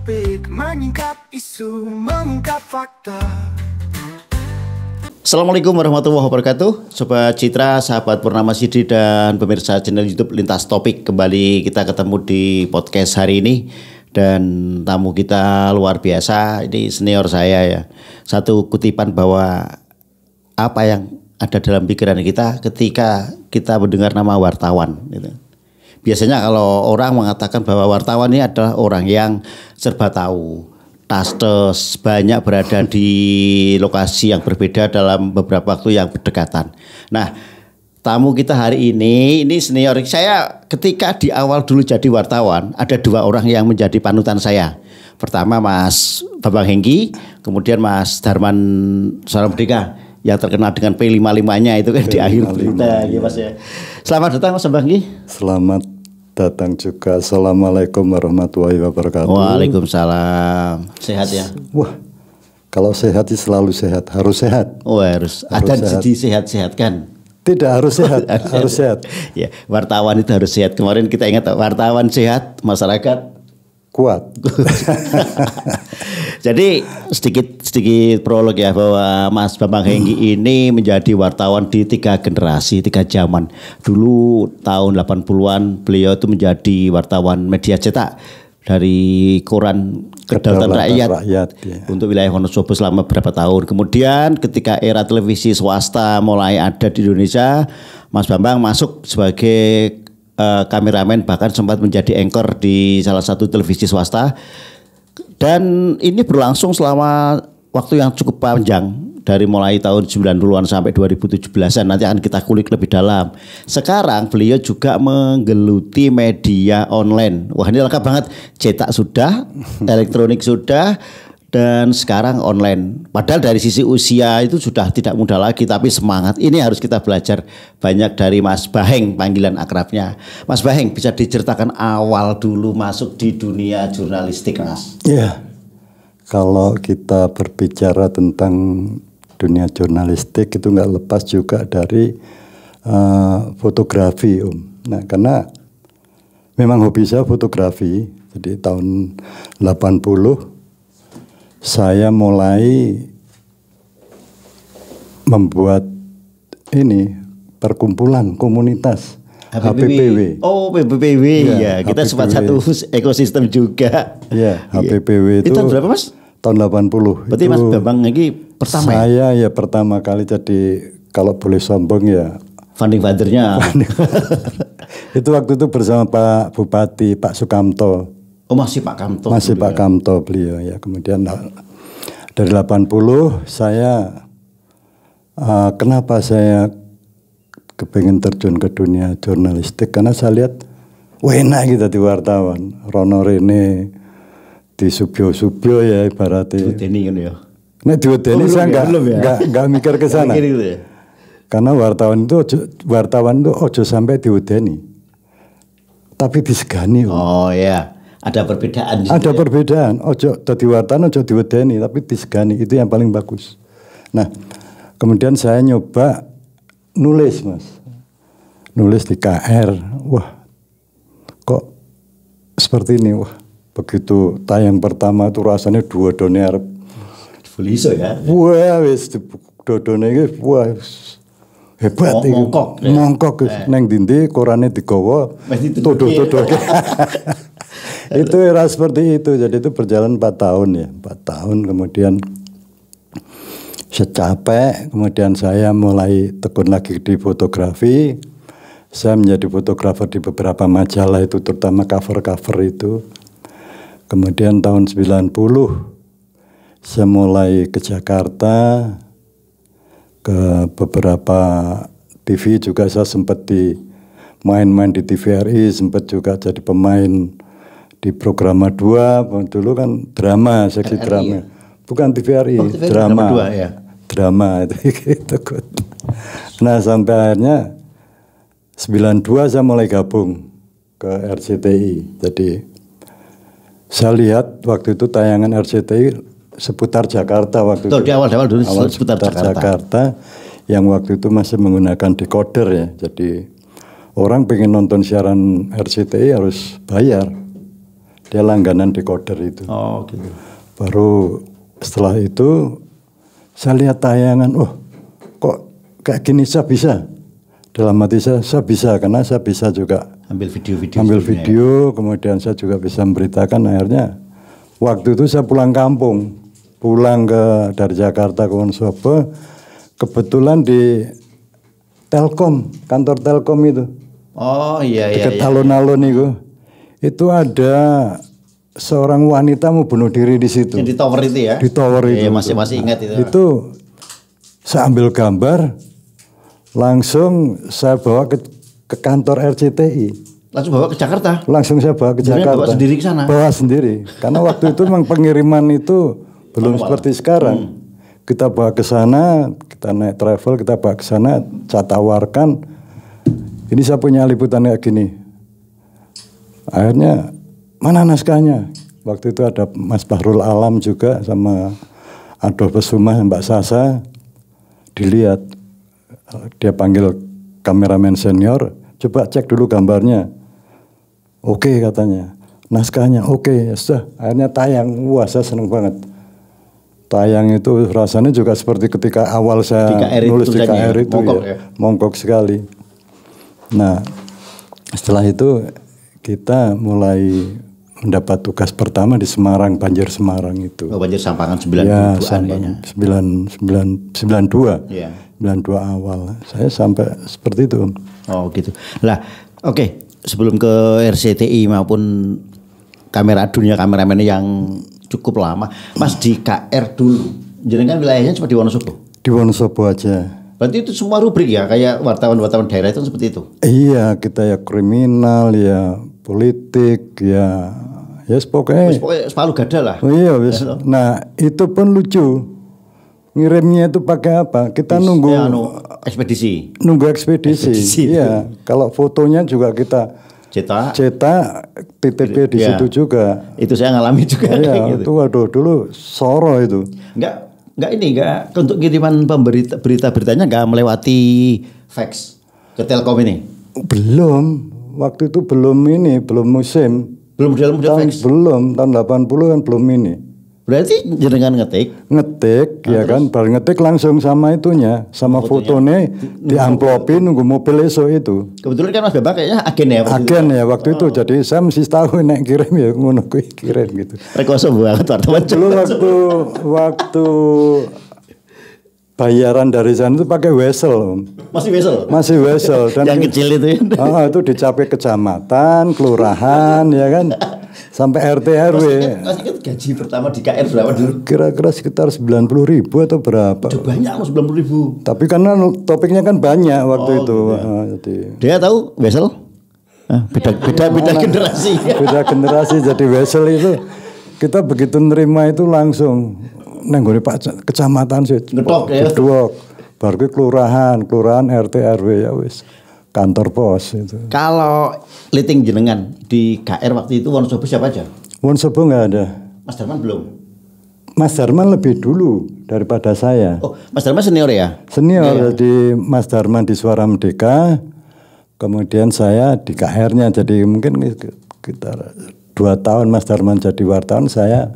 topik, menyingkap isu, mengungkap fakta. Assalamualaikum warahmatullahi wabarakatuh. Sobat Citra, sahabat Purnama Sidi dan pemirsa channel YouTube Lintas Topik. Kembali kita ketemu di podcast hari ini. Dan tamu kita luar biasa, ini senior saya ya. Satu kutipan bahwa apa yang ada dalam pikiran kita ketika kita mendengar nama wartawan gitu. Biasanya kalau orang mengatakan bahwa wartawan ini adalah orang yang serba tahu, tastes, banyak berada di lokasi yang berbeda dalam beberapa waktu yang berdekatan. Nah, tamu kita hari ini senior saya. Ketika di awal dulu jadi wartawan, ada dua orang yang menjadi panutan saya. Pertama Mas Bambang Hengki, kemudian Mas Darman Salamdika yang terkenal dengan P55-nya itu kan di akhir berita ya Mas ya. Selamat datang Mas Bambang Hengki. Selamat datang juga. Assalamualaikum warahmatullahi wabarakatuh. Waalaikumsalam. Sehat ya? Wah, kalau sehat sih selalu sehat. Harus sehat. Oh harus. Ada disehat-sehatkan. Tidak harus sehat. Harus sehat. Ya, wartawan itu harus sehat. Kemarin kita ingat wartawan sehat, masyarakat kuat. Jadi sedikit prolog ya bahwa Mas Bambang Hengki ini menjadi wartawan di 3 generasi, 3 zaman. Dulu tahun 80-an beliau itu menjadi wartawan media cetak dari koran Kedaulatan Rakyat ya. Untuk wilayah Wonosobo selama beberapa tahun. Kemudian ketika era televisi swasta mulai ada di Indonesia, Mas Bambang masuk sebagai kameramen, bahkan sempat menjadi anchor di salah satu televisi swasta. Dan ini berlangsung selama waktu yang cukup panjang, dari mulai tahun 90-an sampai 2017-an. Nanti akan kita kulik lebih dalam. Sekarang beliau juga menggeluti media online. Wah, ini lengkap banget. Cetak sudah, elektronik sudah, dan sekarang online. Padahal dari sisi usia itu sudah tidak muda lagi, tapi semangat ini harus kita belajar banyak dari Mas Baheng, panggilan akrabnya. Mas Baheng, bisa diceritakan awal dulu masuk di dunia jurnalistik, Mas? Iya. Kalau kita berbicara tentang dunia jurnalistik itu nggak lepas juga dari fotografi, Om. Nah, karena memang hobi saya fotografi. Jadi tahun 80 saya mulai membuat ini perkumpulan komunitas HPPW. Oh, HPPW ya. Kita sempat satu ekosistem juga. Ya, HPPW itu. Itu tahun berapa, Mas? Tahun 80. Berarti itu Mas Bambang ini pertama saya ya pertama kali, jadi kalau boleh sombong ya founding father-nya. Itu waktu itu bersama Pak Bupati, Pak Sukamto. Oh, masih Pak Kamto. Masih Pak Kamto beliau ya. Kemudian dari 80 saya kenapa saya kepengen terjun ke dunia jurnalistik, karena saya lihat enak kita di wartawan. Rono Rene di Subyo ya ibaratnya. Diwedeni kan ya. Nah diwedeni saya enggak mikir ke sana. Gitu ya? Karena wartawan itu ojo sampai diwedeni. Tapi disegani. Oh iya. Ada perbedaan. Ada perbedaan. Ojo dadi wartawan, ojo diwedeni, tapi disegani, itu yang paling bagus. Nah, kemudian saya nyoba nulis, Mas. Nulis di KR. Wah, kok seperti ini? Wah, begitu tayang pertama itu rasanya dua done arep Fuliso ya. Wah, wis dodone iki wah hebat iki. Mongkok neng dindi korane digawa tuduh-tuduh. Itu era seperti itu. Jadi itu berjalan 4 tahun ya. 4 tahun kemudian secapek. Kemudian saya mulai tekun lagi di fotografi. Saya menjadi fotografer di beberapa majalah itu, terutama cover-cover itu. Kemudian tahun 90 saya mulai ke Jakarta, ke beberapa TV juga. Saya sempat main-main di TVRI, sempat juga jadi pemain di Programa 2, dulu kan drama, seksi drama. Bukan TVRI, drama. Drama itu gitu. Nah, sampai akhirnya 92 saya mulai gabung ke RCTI. Jadi saya lihat waktu itu tayangan RCTI seputar Jakarta waktu itu. Di awal-awal dulu seputar Jakarta. Yang waktu itu masih menggunakan decoder ya. Jadi orang pengen nonton siaran RCTI harus bayar. Dia langganan decoder itu. Oh gitu. Baru setelah itu saya lihat tayangan, oh kok kayak gini saya bisa. Dalam hati saya bisa, karena saya bisa juga Ambil video-video. ambil video, kemudian saya juga bisa memberitakan. Akhirnya waktu itu saya pulang kampung, pulang dari Jakarta ke Wonosobo, kebetulan di Telkom, kantor Telkom itu. Oh iya iya. Dekat alun-alun itu ada seorang wanita mau bunuh diri di situ. Yang di tower itu ya? Di tower itu. Iya, masih ingat itu. Itu saya ambil gambar, langsung saya bawa ke kantor RCTI. Langsung bawa ke Jakarta? Langsung saya bawa ke Jakarta. Bawa sendiri ke sana? Bawa sendiri. Karena waktu itu memang pengiriman itu belum seperti sekarang. Kita bawa ke sana, kita naik travel, kita bawa ke sana, saya tawarkan, ini saya punya liputan kayak gini. Akhirnya, mana naskahnya? Waktu itu ada Mas Bahrul Alam juga sama Adolf Sumah, Mbak Sasa. Dilihat, dia panggil kameramen senior, coba cek dulu gambarnya. Oke katanya, naskahnya oke, ya sudah. Akhirnya tayang, wah saya seneng banget. Tayang itu rasanya juga seperti ketika awal saya nulis di KR itu, mongkok sekali. Nah, setelah itu kita mulai mendapat tugas pertama di Semarang, Banjir Semarang itu. Oh, Banjir Sampangan 92-an ya, 92. Iya. 92 awal. Saya sampai seperti itu. Oh gitu. Lah, oke. Sebelum ke RCTI maupun dunia kameramen yang cukup lama, Mas di KR dulu. Jenengan wilayahnya cuma di Wonosobo? Di Wonosobo aja. Berarti itu semua rubrik ya, kayak wartawan-wartawan daerah itu seperti itu? Iya, kita ya kriminal, ya politik, ya pokoknya separuh gada lah. Oh iya, nah itu pun lucu. Ngirimnya itu pakai apa? Kita nunggu ekspedisi. Nunggu ekspedisi. Iya, kalau fotonya juga kita cetak TTP di situ juga. Itu saya ngalami juga. Iya, gitu. Itu waduh dulu soro itu. Enggak untuk kiriman berita-beritanya enggak melewati fax ke Telkom ini. Belum. Waktu itu belum musim. Belum dalam fax. Belum, tahun 80 kan belum ini. Berarti jenengan ngetik ya terus? Kan baru ngetik langsung sama itunya, sama fotonya diamplopin nunggu mobil esok itu. Kebetulan kan Mas Bambang kayaknya agen ya waktu itu. Jadi saya mesti tahu nek kirim ya ngono kuwi kirim gitu. Rekoso banget wartawan. Dulu waktu bayaran dari sana itu pakai wesel. Masih wesel dan yang kecil itu ya. Itu dicapai kecamatan, kelurahan ya kan. Sampai RT RW. Mas ingat gaji pertama di KR berapa dulu? Kira-kira sekitar 90.000 atau berapa? Udah banyak 90.000. Tapi karena topiknya kan banyak waktu itu. Jadi. Dia tahu wesel? Beda generasi. Beda generasi. Jadi wesel itu kita begitu nerima itu langsung nenggone Pak kecamatan sih. Ngedok ya. Baru kelurahan RT RW ya wis. Kantor pos itu. Kalau liting jenengan di KR waktu itu Wonosobo siapa aja? Wonosobo nggak ada. Mas Darman belum? Mas Darman lebih dulu daripada saya. Oh, Mas Darman senior ya? Senior, jadi Mas Darman di Suara Merdeka, kemudian saya di KR-nya. Jadi mungkin sekitar 2 tahun Mas Darman jadi wartawan, saya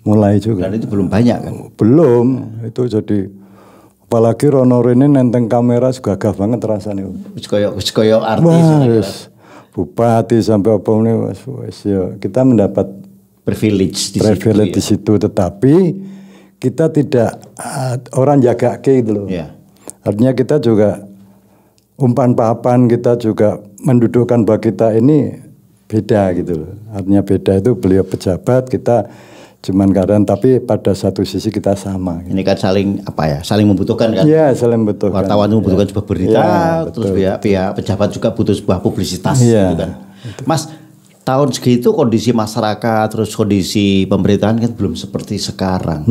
mulai juga. Dan itu belum banyak kan? Belum, itu jadi apalagi Rono Rene nenteng kamera gagah banget rasanya. Wis koyo artis. Bupati sampai apa ini ya kita mendapat privilege di situ, tetapi kita tidak orang jaga gitu loh. Yeah. Artinya kita juga umpan papan, kita juga mendudukkan bahwa kita ini beda gitu loh. Artinya beda itu beliau pejabat, kita cuman keadaan, tapi pada satu sisi kita sama. Gitu. Ini kan saling membutuhkan kan? Iya, saling membutuhkan. Wartawan itu membutuhkan sebuah berita, terus pihak pejabat juga butuh sebuah publisitas gitu kan. Mas, tahun segitu kondisi masyarakat, terus kondisi pemerintahan kan belum seperti sekarang.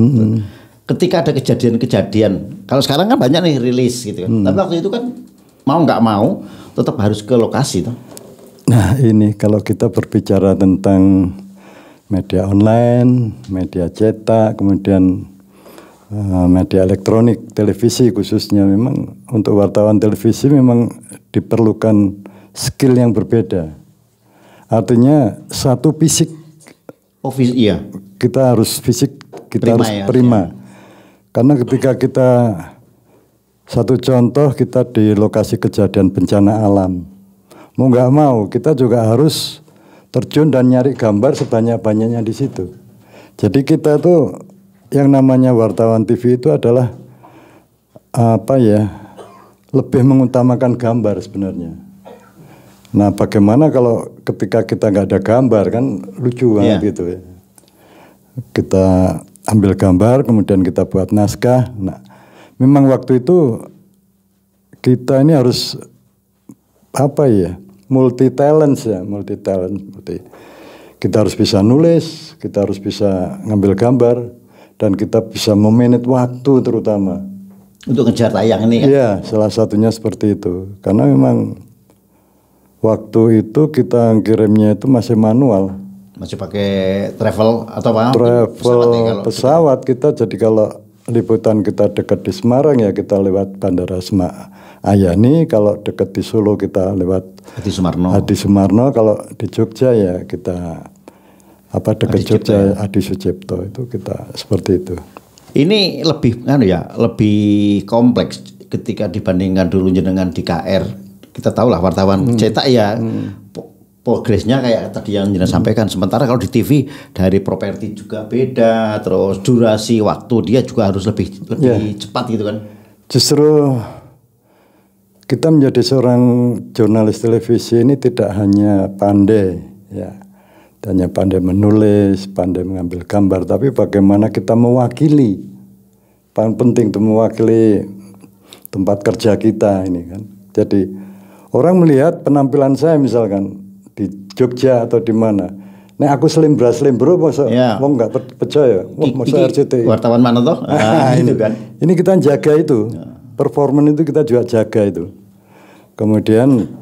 Ketika ada kejadian-kejadian, kalau sekarang kan banyak nih rilis gitu kan. Tapi waktu itu kan mau nggak mau tetap harus ke lokasi tuh. Nah, ini kalau kita berbicara tentang media online, media cetak, kemudian media elektronik, televisi khususnya, memang untuk wartawan televisi memang diperlukan skill yang berbeda. Artinya satu fisik Iya. Kita harus fisik, kita Prima harus ya, prima. Karena ketika kita, satu contoh kita di lokasi kejadian bencana alam, mau nggak mau kita juga harus terjun dan nyari gambar sebanyak-banyaknya di situ. Jadi kita tuh yang namanya wartawan TV itu adalah lebih mengutamakan gambar sebenarnya. Nah, bagaimana kalau ketika kita nggak ada gambar, kan lucu banget gitu ya. Kita ambil gambar, kemudian kita buat naskah. Nah, memang waktu itu kita ini harus multi talent. Kita harus bisa nulis, kita harus bisa ngambil gambar, dan kita bisa memanage waktu terutama. Untuk ngejar tayang ini kan? Iya, salah satunya seperti itu. Karena memang waktu itu kita kirimnya itu masih manual. Masih pakai travel atau apa? Travel pesawat kita. Jadi kalau liputan kita dekat di Semarang ya kita lewat Bandara Ayani. Kalau dekat di Solo kita lewat Adi Sumarno. Kalau di Jogja ya kita dekat Jogja Adi Sucipto, itu kita seperti itu. Ini lebih lebih kompleks ketika dibandingkan dulu dengan di KR. Kita tahu lah wartawan cetak ya progresnya kayak tadi yang Jenderal sampaikan. Sementara kalau di TV dari properti juga beda, terus durasi waktu dia juga harus lebih cepat gitu kan. Justru kita menjadi seorang jurnalis televisi ini tidak hanya pandai hanya pandai menulis, pandai mengambil gambar, tapi bagaimana kita mewakili. Paling penting itu mewakili tempat kerja kita ini kan. Jadi orang melihat penampilan saya misalkan di Jogja atau di mana. Nah aku selimbra masa mau nggak percaya. Masa RCTI. Wartawan mana toh? Ini kan. Ini kita jaga itu. Performan itu kita juga jaga itu. Kemudian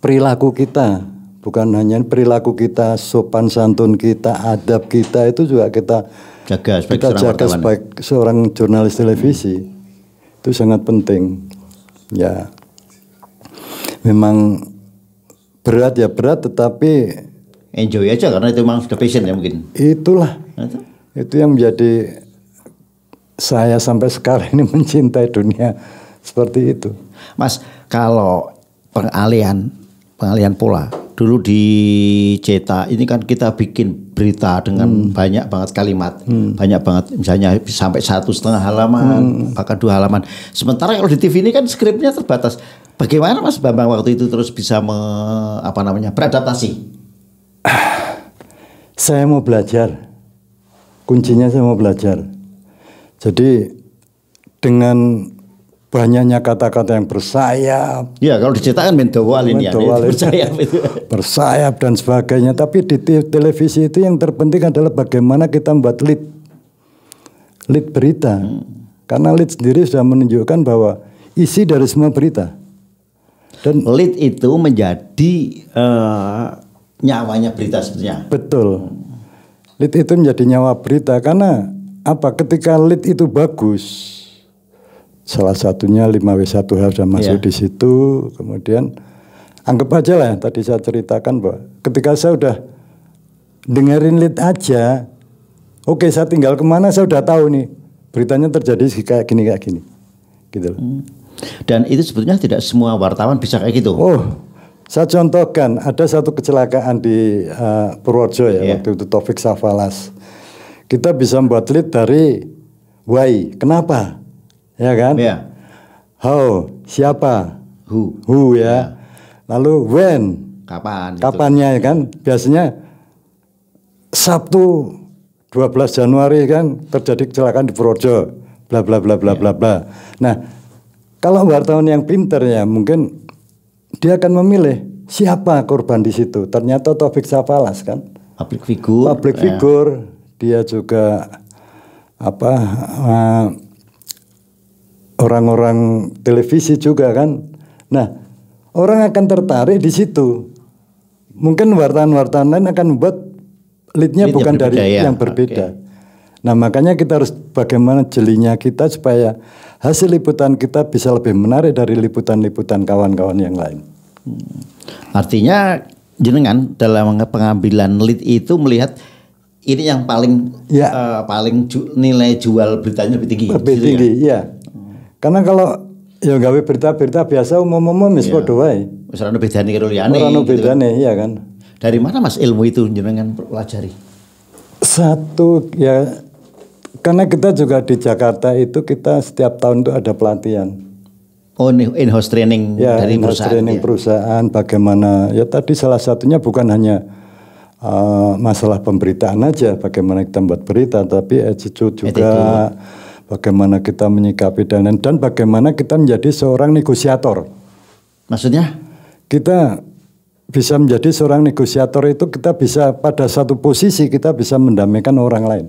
perilaku kita. Bukan hanya perilaku kita, sopan santun kita, adab kita itu juga kita jaga sebagai seorang jurnalis televisi. Itu sangat penting. Ya, memang berat tetapi enjoy aja karena itu memang sudah passion ya mungkin. Itulah. Itu yang menjadi saya sampai sekarang ini mencintai dunia seperti itu. Mas, kalau pengalihan pola dulu di cetak ini kan kita bikin berita dengan banyak banget kalimat, banyak banget misalnya sampai 1,5 halaman, bahkan 2 halaman. Sementara kalau di TV ini kan skripnya terbatas. Bagaimana Mas Bambang waktu itu terus bisa beradaptasi? Saya mau belajar. Kuncinya saya mau belajar. Jadi dengan banyaknya kata-kata yang bersayap. Ya kalau dicetak kan bersayap dan sebagainya. Tapi di televisi itu yang terpenting adalah bagaimana kita membuat lead berita. Karena lead sendiri sudah menunjukkan bahwa isi dari semua berita. Dan lead itu menjadi nyawanya berita sebetulnya. Betul. Lead itu menjadi nyawa berita karena ketika lead itu bagus. Salah satunya 5W1H sudah masuk di situ. Kemudian anggap aja lah tadi saya ceritakan bahwa ketika saya udah dengerin lead aja, oke saya tinggal kemana saya udah tahu nih beritanya terjadi kayak gini gitu. Dan itu sebetulnya tidak semua wartawan bisa kayak gitu. Saya contohkan ada satu kecelakaan di Purworejo waktu itu Taufik Safalas. Kita bisa membuat lead dari why, kenapa? Ya kan? How, siapa? Who ya. Lalu when, kapannya ya kan? Biasanya Sabtu 12 Januari kan terjadi kecelakaan di Purworejo, bla bla bla bla bla bla. Nah, kalau wartawan yang pinter ya mungkin dia akan memilih siapa korban di situ. Ternyata Taufik Safalas kan, public figure. Dia juga orang-orang televisi juga kan. Nah, orang akan tertarik di situ. Mungkin wartawan-wartawan lain akan membuat leadnya bukan dari yang berbeda. Nah, makanya kita harus bagaimana jelinya kita supaya hasil liputan kita bisa lebih menarik dari liputan-liputan kawan-kawan yang lain. Artinya jenengan dalam pengambilan lead itu melihat ini yang paling nilai jual beritanya lebih tinggi. Lebih tinggi, ya. Karena kalau ya gawe berita-berita biasa umum-umum wis padha wae. Wis ora ono bedane karo liyane. Ora ono bedane, iya kan. Dari mana Mas ilmu itu jenengan pelajari? Satu ya, karena kita juga di Jakarta itu kita setiap tahun itu ada pelatihan. Oh, in-house training ya, dari in-house perusahaan. Training perusahaan bagaimana ya tadi salah satunya bukan hanya masalah pemberitaan aja, bagaimana kita membuat berita, tapi attitude juga, bagaimana kita menyikapi dan bagaimana kita menjadi seorang negosiator. Maksudnya? Kita bisa menjadi seorang negosiator itu kita bisa pada satu posisi kita bisa mendamaikan orang lain,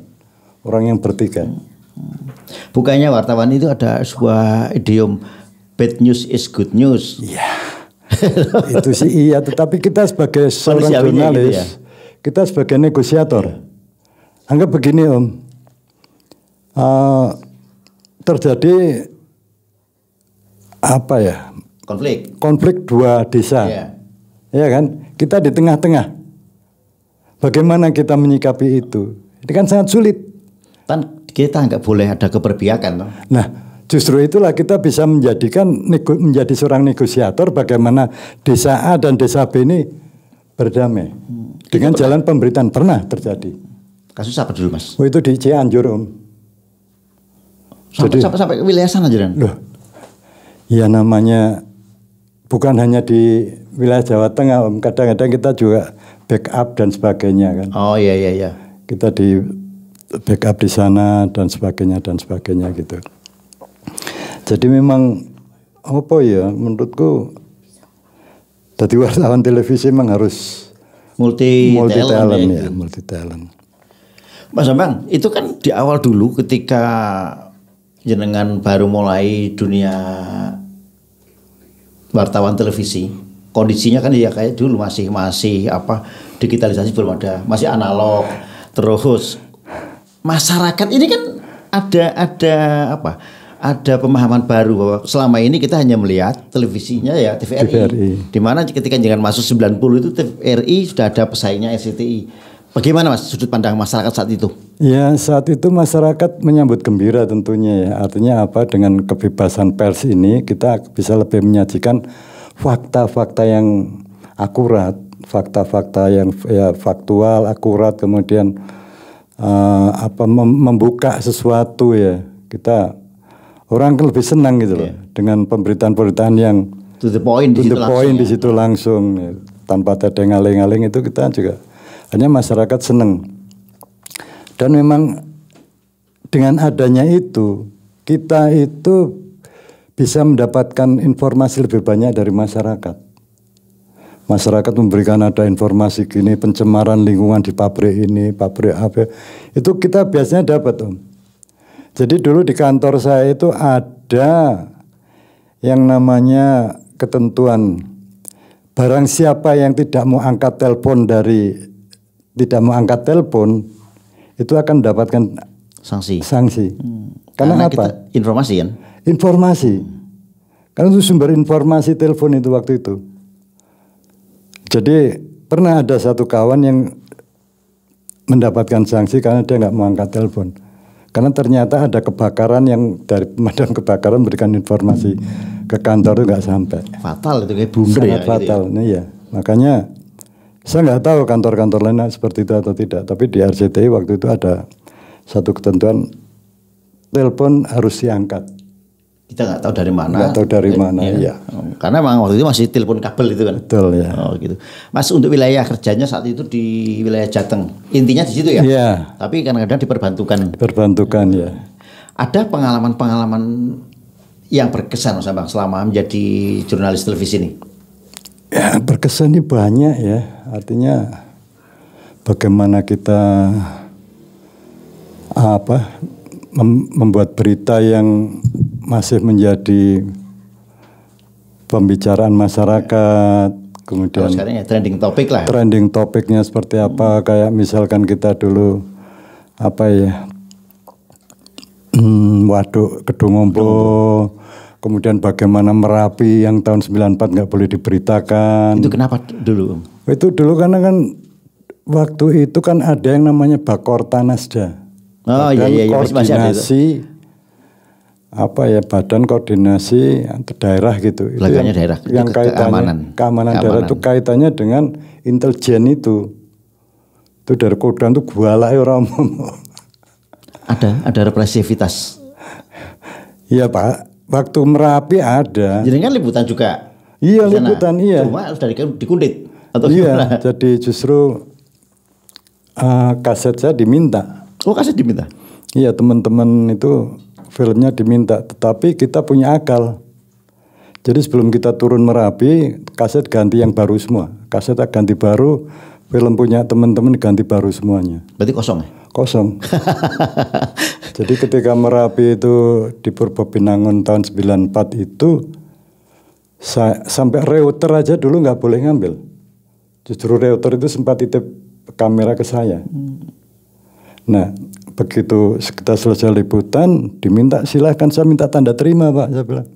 orang yang bertikai. Bukannya wartawan itu ada sebuah idiom bad news is good news. Iya. Itu sih iya, tetapi kita sebagai seorang jurnalis, gitu ya? Kita sebagai negosiator. Anggap begini Om, terjadi apa ya? Konflik dua desa, ya kan? Kita di tengah-tengah. Bagaimana kita menyikapi itu? Ini kan sangat sulit. Kan kita nggak boleh ada keberpihakan, toh. Nah, justru itulah kita bisa menjadi seorang negosiator. Bagaimana desa A dan desa B ini berdamai dengan jalan pemberitaan. Pernah terjadi. Kasus apa dulu Mas? Oh, itu di Cianjur Om. Sampai wilayah sana aja. Loh, ya namanya bukan hanya di wilayah Jawa Tengah Om. Kadang-kadang kita juga backup dan sebagainya kan. Oh iya. Kita di backup di sana dan sebagainya gitu. Jadi memang apa ya menurutku jadi wartawan televisi memang harus multi talent. Mas Bambang, itu kan di awal dulu ketika jenengan baru mulai dunia wartawan televisi, kondisinya kan ya kayak dulu masih apa digitalisasi belum ada, masih analog. Terus masyarakat ini kan ada pemahaman baru bahwa selama ini kita hanya melihat televisinya ya TVRI. Di mana ketika jangan masuk 90 itu TVRI sudah ada pesaingnya RCTI. Bagaimana Mas sudut pandang masyarakat saat itu? Ya, saat itu masyarakat menyambut gembira tentunya ya. Artinya apa? Dengan kebebasan pers ini kita bisa lebih menyajikan fakta-fakta yang akurat, fakta-fakta yang ya faktual, akurat, kemudian membuka sesuatu ya. Kita orang lebih senang gitu loh dengan pemberitaan-pemberitaan yang to the point di situ langsung ya. Tanpa ada ngaling-ngaling itu kita juga hanya masyarakat senang. Dan memang dengan adanya itu kita itu bisa mendapatkan informasi lebih banyak dari masyarakat. Masyarakat memberikan ada informasi gini, pencemaran lingkungan di pabrik ini, pabrik apa, itu kita biasanya dapat Om. Jadi dulu di kantor saya itu ada yang namanya ketentuan barang siapa yang tidak mau angkat telepon itu akan mendapatkan sanksi. Karena apa? Informasi kan? Informasi. Karena itu sumber informasi telepon itu waktu itu. Jadi pernah ada satu kawan yang mendapatkan sanksi karena dia nggak mau angkat telepon. Karena ternyata ada kebakaran yang dari pemadam kebakaran memberikan informasi ke kantor itu nggak sampai. Fatal itu kayak blunder ya. Sangat fatal, gitu ya? Nah, ya. Makanya saya nggak tahu kantor-kantor lain seperti itu atau tidak. Tapi di RCTI waktu itu ada satu ketentuan telepon harus diangkat. Kita nggak tahu dari mana. Nggak tahu dari mana, ya. Karena memang waktu itu masih telepon kabel itu kan. Betul ya. Oh gitu. Mas untuk wilayah kerjanya saat itu di wilayah Jateng. Intinya di situ ya. Iya. Tapi kadang-kadang diperbantukan. Diperbantukan ya. Ada pengalaman-pengalaman yang berkesan Mas Bambang selama menjadi jurnalis televisi ini? Ya berkesan ini banyak ya. Artinya bagaimana kita membuat berita yang masih menjadi pembicaraan masyarakat, kemudian sekarang ya trending topik lah. Trending topiknya seperti apa? Kayak misalkan kita dulu Waduk Kedungombo, kemudian bagaimana Merapi yang tahun 94 nggak boleh diberitakan. Itu kenapa dulu? Itu dulu karena kan waktu itu kan ada yang namanya Bakorta Nasda. Oh iya masih ada itu. Koordinasi apa ya, badan koordinasi antar daerah gitu. Belakangnya daerah. Yang kaitannya keamanan daerah itu kaitannya dengan intelijen itu. Itu dari Kodam itu gualai orang umum. Ada represivitas. Iya Pak, waktu Merapi ada. Jadi kan liputan juga. Iya liputan iya. Cuma sudah dikundit atau iya, gimana? jadi justru kaset saya diminta. Oh kaset diminta? Iya teman-teman itu filmnya diminta, tetapi kita punya akal. Jadi sebelum kita turun Merapi, kaset ganti yang baru semua. Kaset ganti baru, film punya teman-teman ganti baru semuanya. Berarti kosong ya? Kosong. Jadi ketika Merapi itu di Purwobinangun tahun 94 itu, sampai reuter aja dulu nggak boleh ngambil. Justru reuter itu sempat titip kamera ke saya. Nah, begitu kita selesai liputan, diminta silahkan, saya minta tanda terima Pak, saya bilang.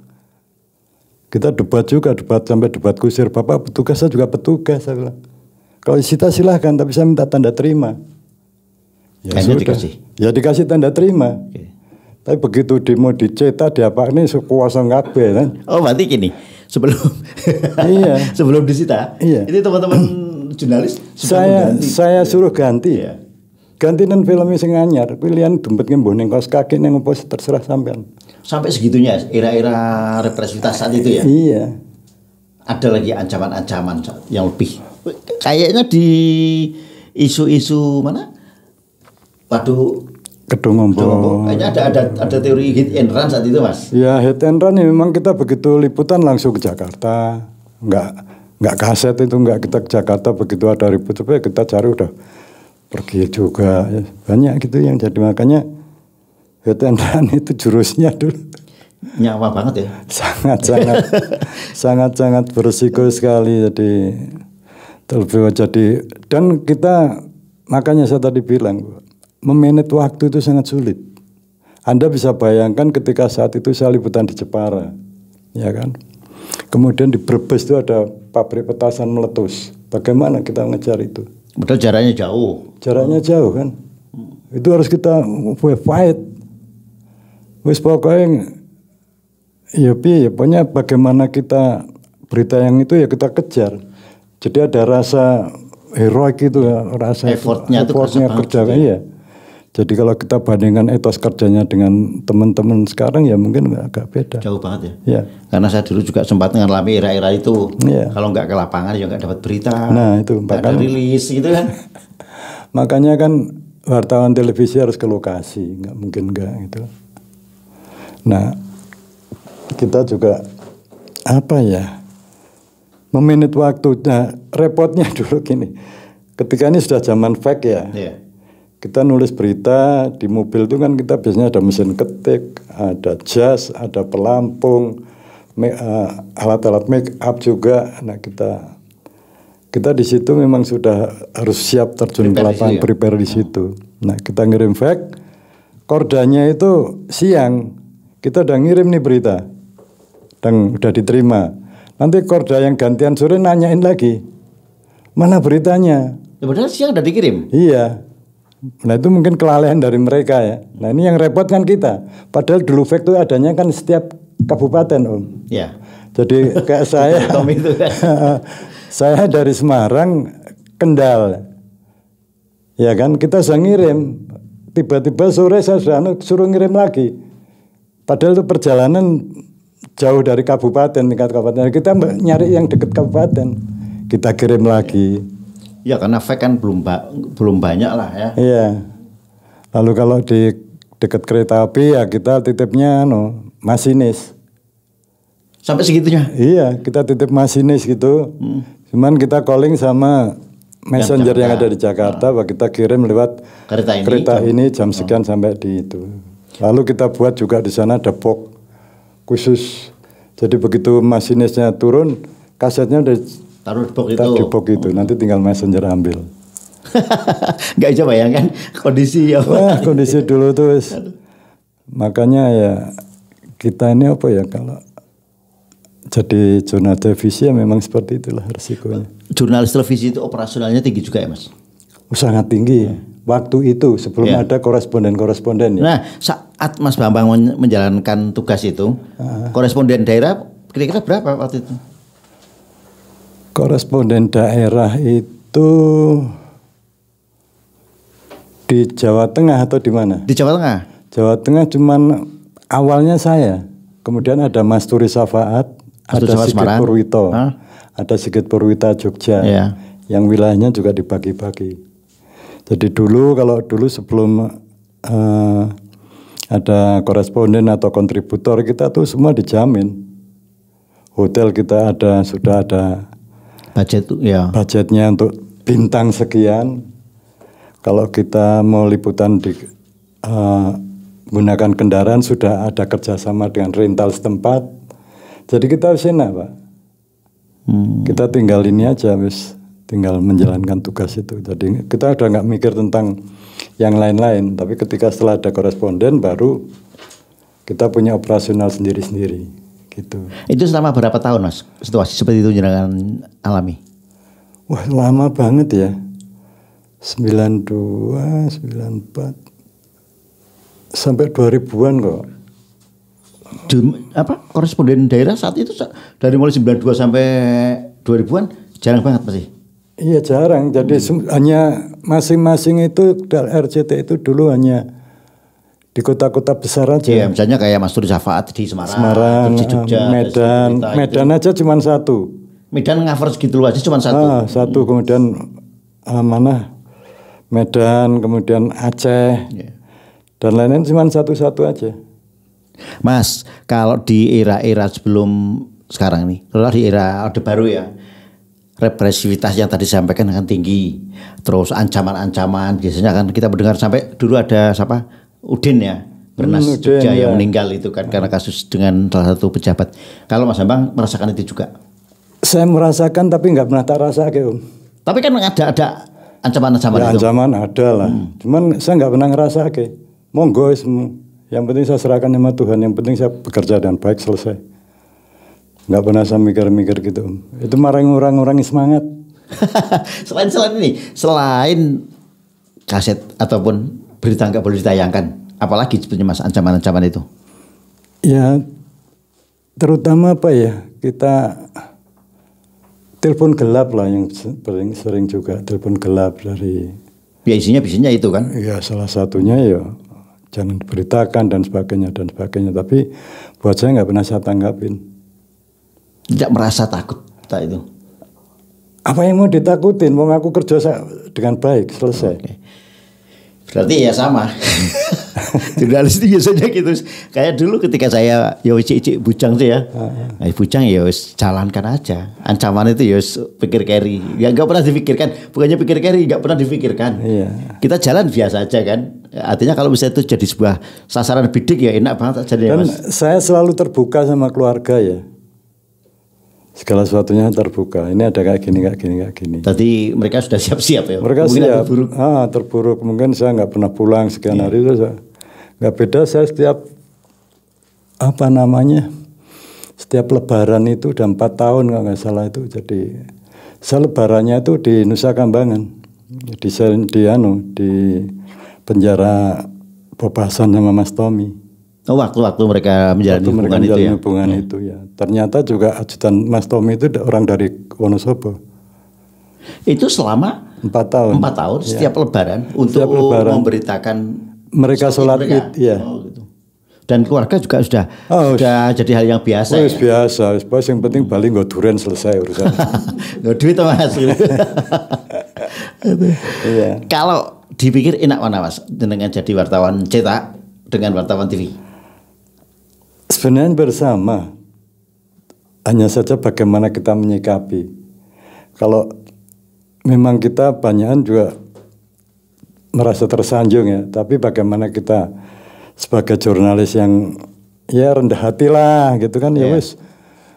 Kita debat juga, debat sampai debat kusir. Bapak petugas, saya juga petugas, saya bilang. Kalau disita silahkan, tapi saya minta tanda terima. Ya sudah, dikasih. Ya dikasih tanda terima. Okay. Tapi begitu demo dicetak, diapa ini kuasa kabeh kan. Oh berarti gini, sebelum disita, ini teman-teman jurnalis saya suruh ganti. Iya. Gantian filmnya sing anyar, pilihan dompet ngembah ning kaos kaki ning opo terserah sampean. Sampai segitunya era-era represivitas saat itu ya. Iya. Ada lagi ancaman-ancaman yang lebih. Kayaknya di isu-isu mana? Waduh, Kedungombo. Kayaknya ada teori hit and run saat itu Mas. Ya hit and run ya, memang kita begitu liputan langsung ke Jakarta. Enggak kaset itu, enggak kita ke Jakarta, begitu ada ribut supaya kita cari udah pergi juga ya, banyak gitu yang jadi, makanya hit and run itu jurusnya dulu nyawa banget ya, sangat berisiko sekali. Jadi terlebih jadi, dan kita makanya saya tadi bilang memanage waktu itu sangat sulit. Anda bisa bayangkan ketika saat itu saya liputan di Jepara, ya kan, kemudian di Brebes itu ada pabrik petasan meletus, bagaimana kita ngejar itu? Padahal jaraknya jauh. Jaraknya jauh kan. Itu harus kita fight. Wis pokoknya ya pokoknya bagaimana kita berita yang itu ya kita kejar. Jadi ada rasa heroik itu ya, rasa effortnya kerja iya. Jadi kalau kita bandingkan etos kerjanya dengan teman-teman sekarang ya mungkin agak beda. Jauh banget ya. Iya. Karena saya dulu juga sempat mengalami era-era itu. Iya. Kalau nggak ke lapangan ya nggak dapat berita. Nah itu nggak ada rilis gitu kan. Makanya kan wartawan televisi harus ke lokasi, nggak mungkin nggak gitu. Nah kita juga apa ya, memanage waktu. Nah repotnya dulu gini, ketika ini sudah zaman fax ya. Iya. Kita nulis berita di mobil itu kan kita biasanya ada mesin ketik, ada jas, ada pelampung, alat-alat make up juga. Nah kita di situ memang sudah harus siap terjun ke lapangan, prepare di situ. Nah kita ngirim fax, kordanya itu siang, kita udah ngirim nih berita, dan udah diterima. Nanti korda yang gantian sore nanyain lagi, mana beritanya? Ya padahal siang udah dikirim. Iya. Nah itu mungkin kelalaian dari mereka ya. Nah ini yang repot kan kita. Padahal dulu fax itu adanya kan setiap kabupaten Om. Ya. Jadi kayak saya, itu kan. saya dari Semarang, Kendal. Ya kan kita sudah ngirim. Tiba-tiba sore saya sudah suruh ngirim lagi. Padahal itu perjalanan jauh dari kabupaten, tingkat kabupaten. Kita nyari yang dekat kabupaten. Kita kirim lagi. Ya karena fax kan belum banyak lah ya. Iya. Lalu kalau di dekat kereta api ya kita titipnya masinis. Sampai segitunya? Iya, kita titip masinis gitu. Cuman kita calling sama messenger yang ada di Jakarta, kita kirim lewat kereta ini jam sekian sampai di itu. Lalu kita buat juga di sana ada box khusus. Jadi begitu masinisnya turun, kasetnya udah taruh di box itu. Nanti tinggal messenger ambil. Gak bisa bayangkan kondisi apa. Wah, kondisi dulu tuh. Makanya ya kita ini apa ya, kalau jadi jurnalis televisi ya memang seperti itulah risikonya. Jurnalis televisi itu operasionalnya tinggi juga ya Mas? Sangat tinggi. Waktu itu sebelum ada koresponden-koresponden ya. Nah, saat Mas Bambang menjalankan tugas itu, koresponden daerah kira-kira berapa waktu itu? Koresponden daerah itu di Jawa Tengah atau di mana? Di Jawa Tengah. Jawa Tengah cuman awalnya saya, kemudian ada Mas Turi Safaat, ada Sigit Purwito, ada Sigit Purwita Jogja, yang wilayahnya juga dibagi-bagi. Jadi dulu sebelum ada koresponden atau kontributor kita tuh semua dijamin. Hotel kita sudah ada budget ya. Budgetnya untuk bintang sekian. Kalau kita mau liputan di menggunakan kendaraan sudah ada kerjasama dengan rental setempat. Jadi kita enak Pak. Kita tinggal ini aja tinggal menjalankan tugas itu. Jadi kita udah nggak mikir tentang yang lain-lain. Tapi ketika setelah ada koresponden baru kita punya operasional sendiri-sendiri gitu. Itu selama berapa tahun Mas situasi seperti itu jangan alami? Wah lama banget ya. 92, 94 sampai 2000-an kok. Koresponden daerah saat itu dari mulai 92 sampai 2000-an jarang banget pasti. Iya jarang. Jadi hanya masing-masing itu RCT itu dulu hanya di kota-kota besar aja. Iya, misalnya kayak Mas Turi Safaat di Semarang, di Jogja, Medan aja cuma satu. Medan cover segitu aja cuma satu. Satu kemudian Medan, kemudian Aceh, dan lain-lain cuma satu-satu aja. Mas, kalau di era-era sebelum sekarang nih, kalau di era Orde Baru ya, represivitas yang tadi disampaikan akan tinggi, terus ancaman-ancaman biasanya kan kita mendengar sampai dulu ada siapa Udin ya, Bernas Jogja yang meninggal itu kan karena kasus dengan salah satu pejabat. Kalau Mas Bambang merasakan itu juga? Saya merasakan tapi nggak pernah tak rasakan Om. Tapi kan ada ancaman-ancaman ya, itu. Ancaman ada lah. Cuman saya nggak pernah ngerasa monggo semua. Yang penting saya serahkan sama Tuhan. Yang penting saya bekerja dengan baik selesai. Nggak pernah saya mikir-mikir gitu Om. Itu marah orang-orang semangat. selain kaset ataupun berita nggak boleh ditayangkan, apalagi sebenarnya Mas ancaman-ancaman itu? Ya terutama kita telepon gelap lah yang sering juga telepon gelap dari. Ya isinya itu kan? Ya salah satunya ya jangan diberitakan dan sebagainya. Tapi buat saya nggak pernah saya tanggapin. Tidak merasa takut tak itu? Apa yang mau ditakutin? Mau aku kerja dengan baik selesai. Okay. Berarti ya sama. Jurnalis itu biasanya gitu. Kayak dulu ketika saya cicik bujang sih ya. Bujang ya jalankan aja. Ancaman itu ya pikir carry. Ya enggak pernah dipikirkan. Bukannya pikir carry, enggak pernah dipikirkan. Iya. Kita jalan biasa aja kan. Artinya kalau misalnya itu jadi sebuah sasaran bidik ya enak banget jadi. Dan Mas. saya selalu terbuka sama keluarga ya. Segala sesuatunya terbuka. Ini ada kayak gini. Tadi mereka sudah siap-siap ya. Mereka mungkin siap. Terburuk. Mungkin saya nggak pernah pulang sekian hari itu. Nggak beda saya setiap setiap Lebaran itu udah 4 tahun kalau nggak salah itu. Jadi saya Lebarannya itu di Nusa Kambangan, di penjara Bobasan sama Mas Tommy. Waktu mereka menjalani hubungan itu ya. Ternyata juga ajudan Mas Tommy itu orang dari Wonosobo. Itu selama 4 tahun. 4 tahun setiap Lebaran untuk memberitakan mereka sholat Id ya. Gitu. Dan keluarga juga sudah jadi hal yang biasa. Biasa. Yang penting Bali nggak duren selesai urusan. Nggak duit Mas. Iya. Kalau dipikir enak mana Mas dengan jadi wartawan cetak dengan wartawan TV? Sebenarnya bersama, hanya saja bagaimana kita menyikapi. Kalau memang kita banyakan juga merasa tersanjung ya, tapi bagaimana kita sebagai jurnalis yang ya rendah hati lah gitu kan ya wis,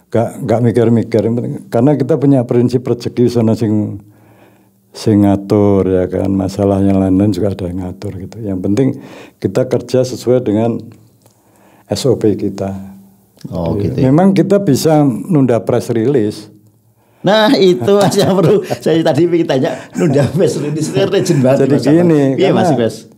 gak mikir-mikir, karena kita punya prinsip rezeki sana sing ngatur ya kan, masalah yang lain-lain juga ada yang ngatur gitu. Yang penting kita kerja sesuai dengan SOP kita. Gitu. Memang kita bisa nunda press release, Nah itu Mas yang perlu saya tadi ingin tanya Nunda West ini legend banget. Jadi Mas gini, iya Mas karena West.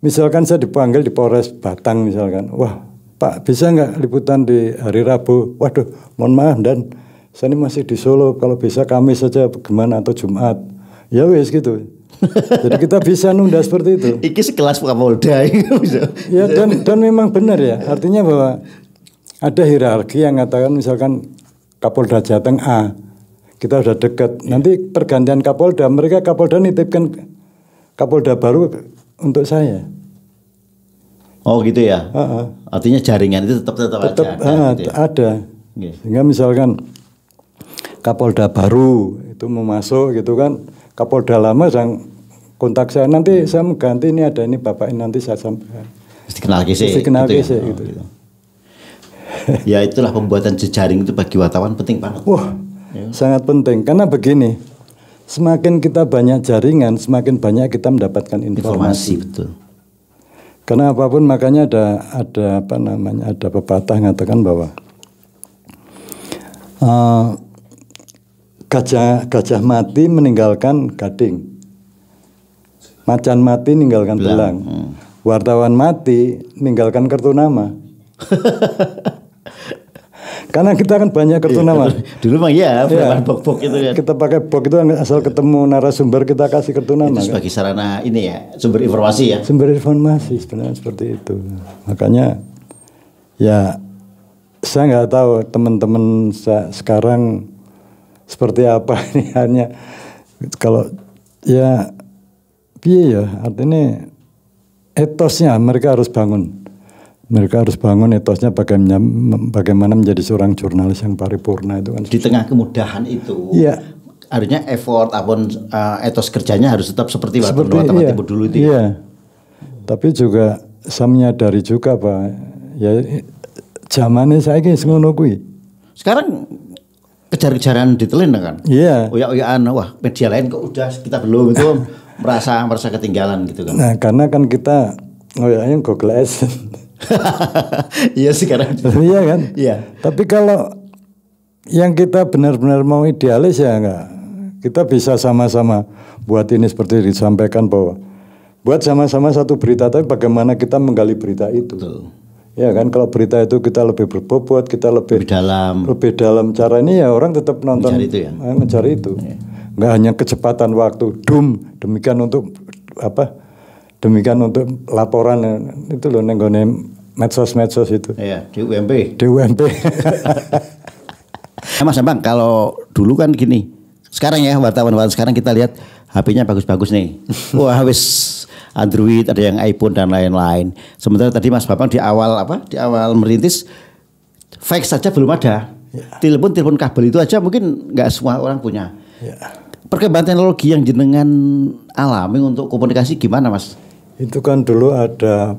misalkan saya dipanggil di Polres Batang misalkan, wah Pak bisa nggak liputan di hari Rabu? Waduh, mohon maaf dan saya ini masih di Solo, kalau bisa Kamis saja bagaimana atau Jumat. Ya wes gitu. Jadi kita bisa nunda seperti itu. Iki sekelas Kapolda Ya dan memang benar ya. Artinya bahwa ada hierarki yang mengatakan misalkan Kapolda Jateng A, kita sudah dekat. Nanti pergantian Kapolda, mereka Kapolda nitipkan Kapolda baru untuk saya. Oh gitu ya. Artinya jaringan itu tetap Tetap ada. Gitu ya? ada. Okay. Sehingga misalkan Kapolda baru itu mau masuk gitu kan, Kapolda lama yang kontak saya, nanti saya mengganti ini ada ini Bapak ini nanti saya sampaikan. Mesti kenal kese. Mesti kenal gitu kese ya? gitu. Gitu. Ya itulah pembuatan jejaring itu bagi wartawan penting banget. Wah, sangat penting karena begini, semakin kita banyak jaringan, semakin banyak kita mendapatkan informasi. Betul. Karena apapun makanya ada apa namanya, ada pepatah mengatakan bahwa gajah mati meninggalkan gading, macan mati meninggalkan belang, wartawan mati meninggalkan kartu nama. Karena kita kan banyak kartu nama. Dulu mah ya, bok-bok itu kan. Kita pakai bok itu asal ketemu narasumber kita kasih kartu nama. Itu sebagai sarana ini ya, sumber informasi ya. Sumber informasi sebenarnya seperti itu. Makanya ya saya nggak tahu teman-teman sekarang seperti apa ini, hanya kalau ya ya artinya etosnya mereka harus bangun. Mereka harus bangun etosnya bagaimana menjadi seorang jurnalis yang paripurna itu kan. Di tengah kemudahan itu, ya. Harusnya effort ataupun etos kerjanya harus tetap seperti wartawan tempo dulu itu. Iya. Tapi juga saya menyadari juga Pak, ya zamannya saya ini ngono kuwi. Sekarang kejar-kejaran ditelan kan? Iya. Oyak-oyakan, wah media lain kok udah kita belum itu merasa ketinggalan gitu kan. Nah karena kan kita oyaknya Google AdSense. Iya sekarang. Iya kan? Iya. Tapi kalau yang kita benar-benar mau idealis ya enggak, kita bisa sama-sama buat ini seperti disampaikan bahwa buat sama-sama satu berita, tapi bagaimana kita menggali berita itu. Betul. Ya kan, kalau berita itu kita lebih berbobot, kita lebih dalam cara ini ya orang tetap nonton ngejar itu. Ya. Enggak hanya kecepatan waktu, demikian untuk apa? Demikian untuk laporan itu loh nenggone medsos itu. Iya, di UMP. Mas Bang, kalau dulu kan gini. Sekarang ya wartawan sekarang kita lihat HP-nya bagus-bagus nih. Wah, habis Android, ada yang iPhone dan lain-lain. Sementara tadi Mas Bambang di awal merintis fax saja belum ada. Ya. Telepon kabel itu aja mungkin nggak semua orang punya. Ya. Perkembangan teknologi yang jenengan alami untuk komunikasi gimana Mas? Itu kan dulu ada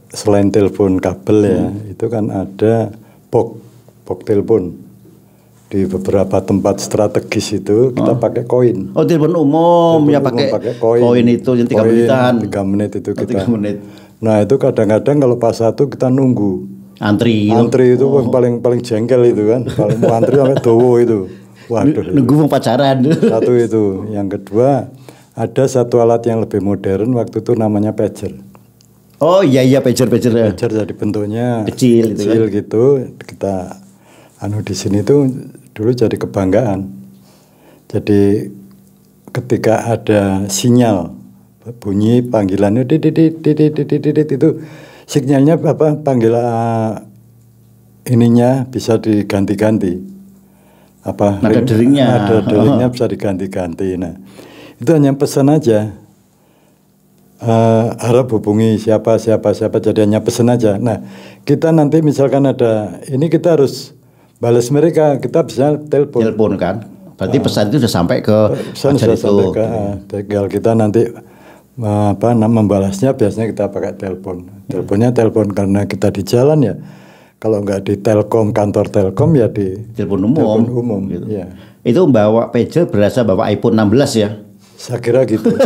selain telepon kabel ya, itu kan ada box telepon di beberapa tempat strategis itu kita pakai koin. Oh telepon umum ya pakai koin itu yang 3 menitan. 3 menit itu kita. 3 menit. Nah itu kadang-kadang kalau pas satu kita nunggu. Antri itu paling jengkel itu kan, paling mau antri sampai dowo itu. Waduh. Nunggu pacaran. Satu itu, yang kedua. Ada satu alat yang lebih modern waktu itu namanya pager. Oh iya pager. Pager jadi bentuknya kecil gitu. Kita di sini tuh dulu jadi kebanggaan. Jadi ketika ada sinyal bunyi panggilannya itu sinyalnya apa panggilan ininya bisa diganti-ganti. Apa nada deringnya bisa diganti-ganti. Nah itu hanya pesan aja, harap hubungi siapa, jadi hanya pesan aja. Nah kita nanti misalkan ada ini kita harus balas mereka, kita bisa telepon kan, berarti pesan itu sudah sampai ke tinggal kita nanti membalasnya biasanya kita pakai teleponnya telepon karena kita di jalan ya. Kalau nggak di Telkom, kantor Telkom ya di telepon umum gitu. Ya. Itu bawa pager berasa bawa iPhone 16 ya. Saya kira gitu.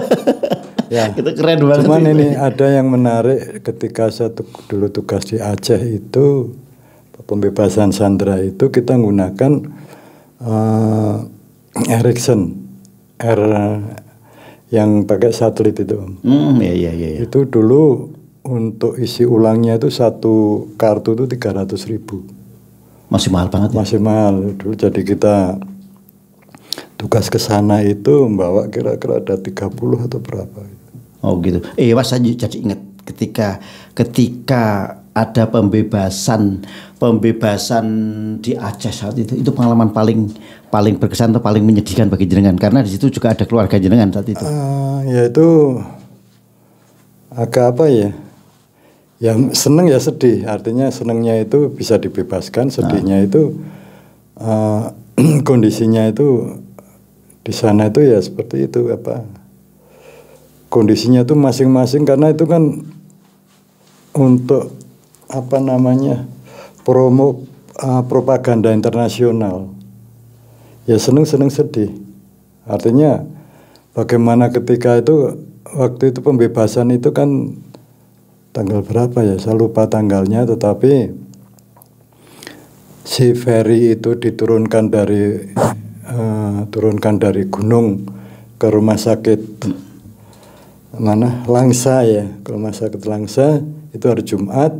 Ya. Itu keren banget. Cuman ini ada yang menarik ketika saya dulu tugas di Aceh itu pembebasan sandera itu kita menggunakan Ericsson R yang pakai satelit itu. Iya. Itu dulu untuk isi ulangnya itu satu kartu itu 300.000. Masih mahal banget. Masih mahal dulu. Jadi kita tugas ke sana itu membawa kira-kira ada 30 atau berapa. Oh gitu. Mas, saya jadi ingat ketika ada pembebasan di Aceh saat itu pengalaman paling berkesan atau paling menyedihkan bagi jenengan, karena di situ juga ada keluarga jenengan saat itu. Ya itu agak apa ya? Ya seneng ya sedih. Artinya senengnya itu bisa dibebaskan, sedihnya itu kondisinya itu di sana itu ya seperti itu apa? Kondisinya itu masing-masing, karena itu kan untuk apa namanya propaganda internasional. Ya seneng sedih. Artinya bagaimana ketika itu waktu itu pembebasan itu kan tanggal berapa ya? Saya lupa tanggalnya, tetapi si Ferry itu diturunkan dari gunung ke rumah sakit mana Langsa ya, ke rumah sakit Langsa itu hari Jumat,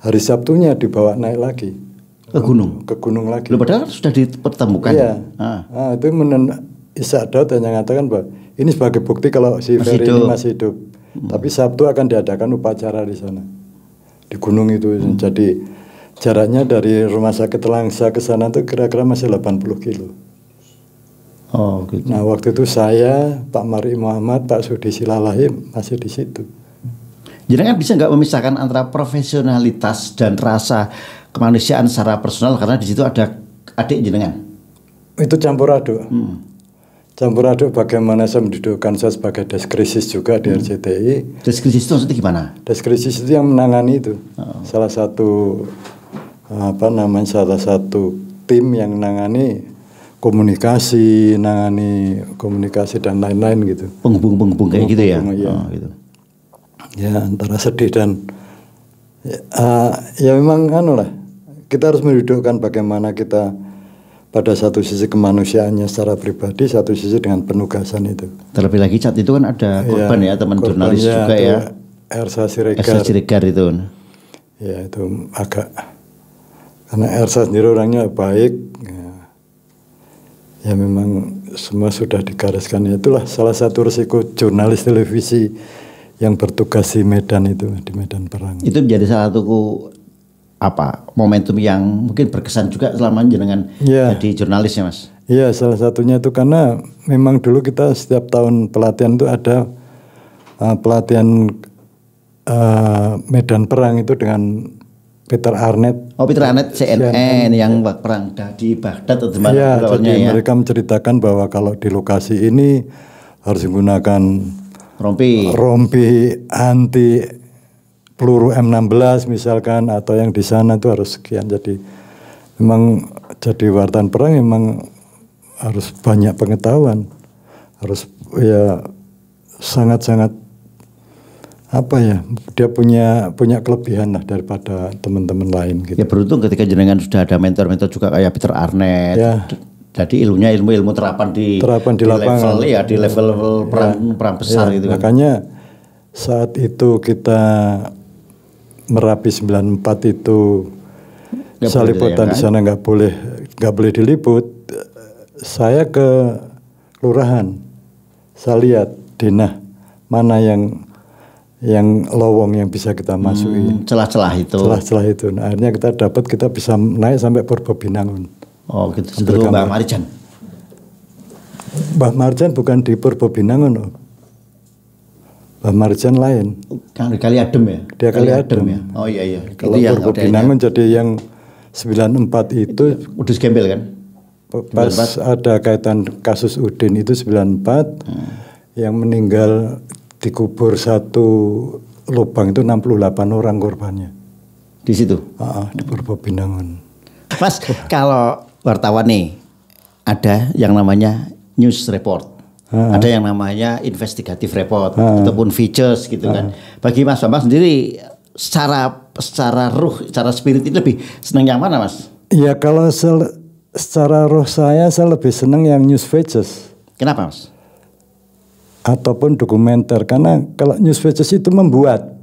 hari Sabtunya dibawa naik lagi ke gunung lagi. Loh, padahal sudah dipertemukan. Iya. Itu Ishak Daud hanya mengatakan bahwa ini sebagai bukti kalau si Ferry ini masih hidup. Tapi Sabtu akan diadakan upacara di sana, di gunung itu. Jadi jaraknya dari rumah sakit Langsa ke sana itu kira-kira masih 80 kilo. Oh, gitu. Nah waktu itu saya, Pak Mari Muhammad, Pak Sudi Silalahi masih di situ. Jenengan bisa nggak memisahkan antara profesionalitas dan rasa kemanusiaan secara personal, karena di situ ada adik jenengan? Itu campur aduk. Campur aduk bagaimana saya mendudukkan saya sebagai deskrisis juga di RCTI. Deskrisis itu maksudnya gimana? Deskrisis itu yang menangani itu. Salah satu tim yang menangani komunikasi dan lain-lain gitu. Penghubung kayak gitu ya. Gitu. Ya antara sedih dan ya memang kita harus mendudukkan bagaimana kita pada satu sisi kemanusiaannya secara pribadi, satu sisi dengan penugasan itu. Terlebih lagi saat itu kan ada korban ya, teman jurnalis juga ya. Ersa Siregar itu. Ya itu agak, karena Ersa sendiri orangnya baik. Ya memang semua sudah digariskan. Itulah salah satu risiko jurnalis televisi yang bertugas di Medan itu, di medan perang. Itu menjadi salah satu momentum yang mungkin berkesan juga selama jenengan jadi jurnalis ya, Mas? Iya, salah satunya itu karena memang dulu kita setiap tahun pelatihan itu ada pelatihan medan perang itu dengan Peter Arnett. Oh, Peter Arnett CNN yang perang di Baghdad atau di mana? Jadi mereka menceritakan bahwa kalau di lokasi ini harus menggunakan rompi anti peluru M16 misalkan, atau yang di sana itu harus sekian. Jadi memang jadi wartawan perang memang harus banyak pengetahuan, harus ya sangat-sangat dia punya kelebihan lah daripada teman-teman lain gitu. Ya beruntung ketika jenengan sudah ada mentor-mentor juga kayak Peter Arnett. Ya. Jadi ilmu terapan di lapangan. Di level perang besar gitu kan. Makanya saat itu kita Merapi 94 itu saliputan di sana nggak boleh diliput. Saya ke kelurahan, saya lihat denah mana yang lowong yang bisa kita masuki, celah-celah itu. Nah, akhirnya kita bisa naik sampai Purbobinangun. Oh gitu. Sebelum Mbah Marjan. Mbah Marjan bukan di Purbobinangun. Mbah Marjan lain. Kan di Kali Adem ya? Dia Kali Adem ya. Oh iya. Kalau Purbobinangun jadi yang 94 itu Udus Gembel kan? Pas 94. Ada kaitan kasus Udin itu 94 yang meninggal dikubur satu lubang itu 68 orang korbannya. Di situ? Di Purbobinangun. Mas, kalau wartawan nih ada yang namanya news report, ada yang namanya investigative report ataupun features gitu kan. Bagi Mas Bambang sendiri secara ruh, secara spirit ini lebih senang yang mana, Mas? Ya kalau secara roh saya lebih senang yang news pages. Kenapa Mas? Ataupun dokumenter, karena kalau news pages itu membuat,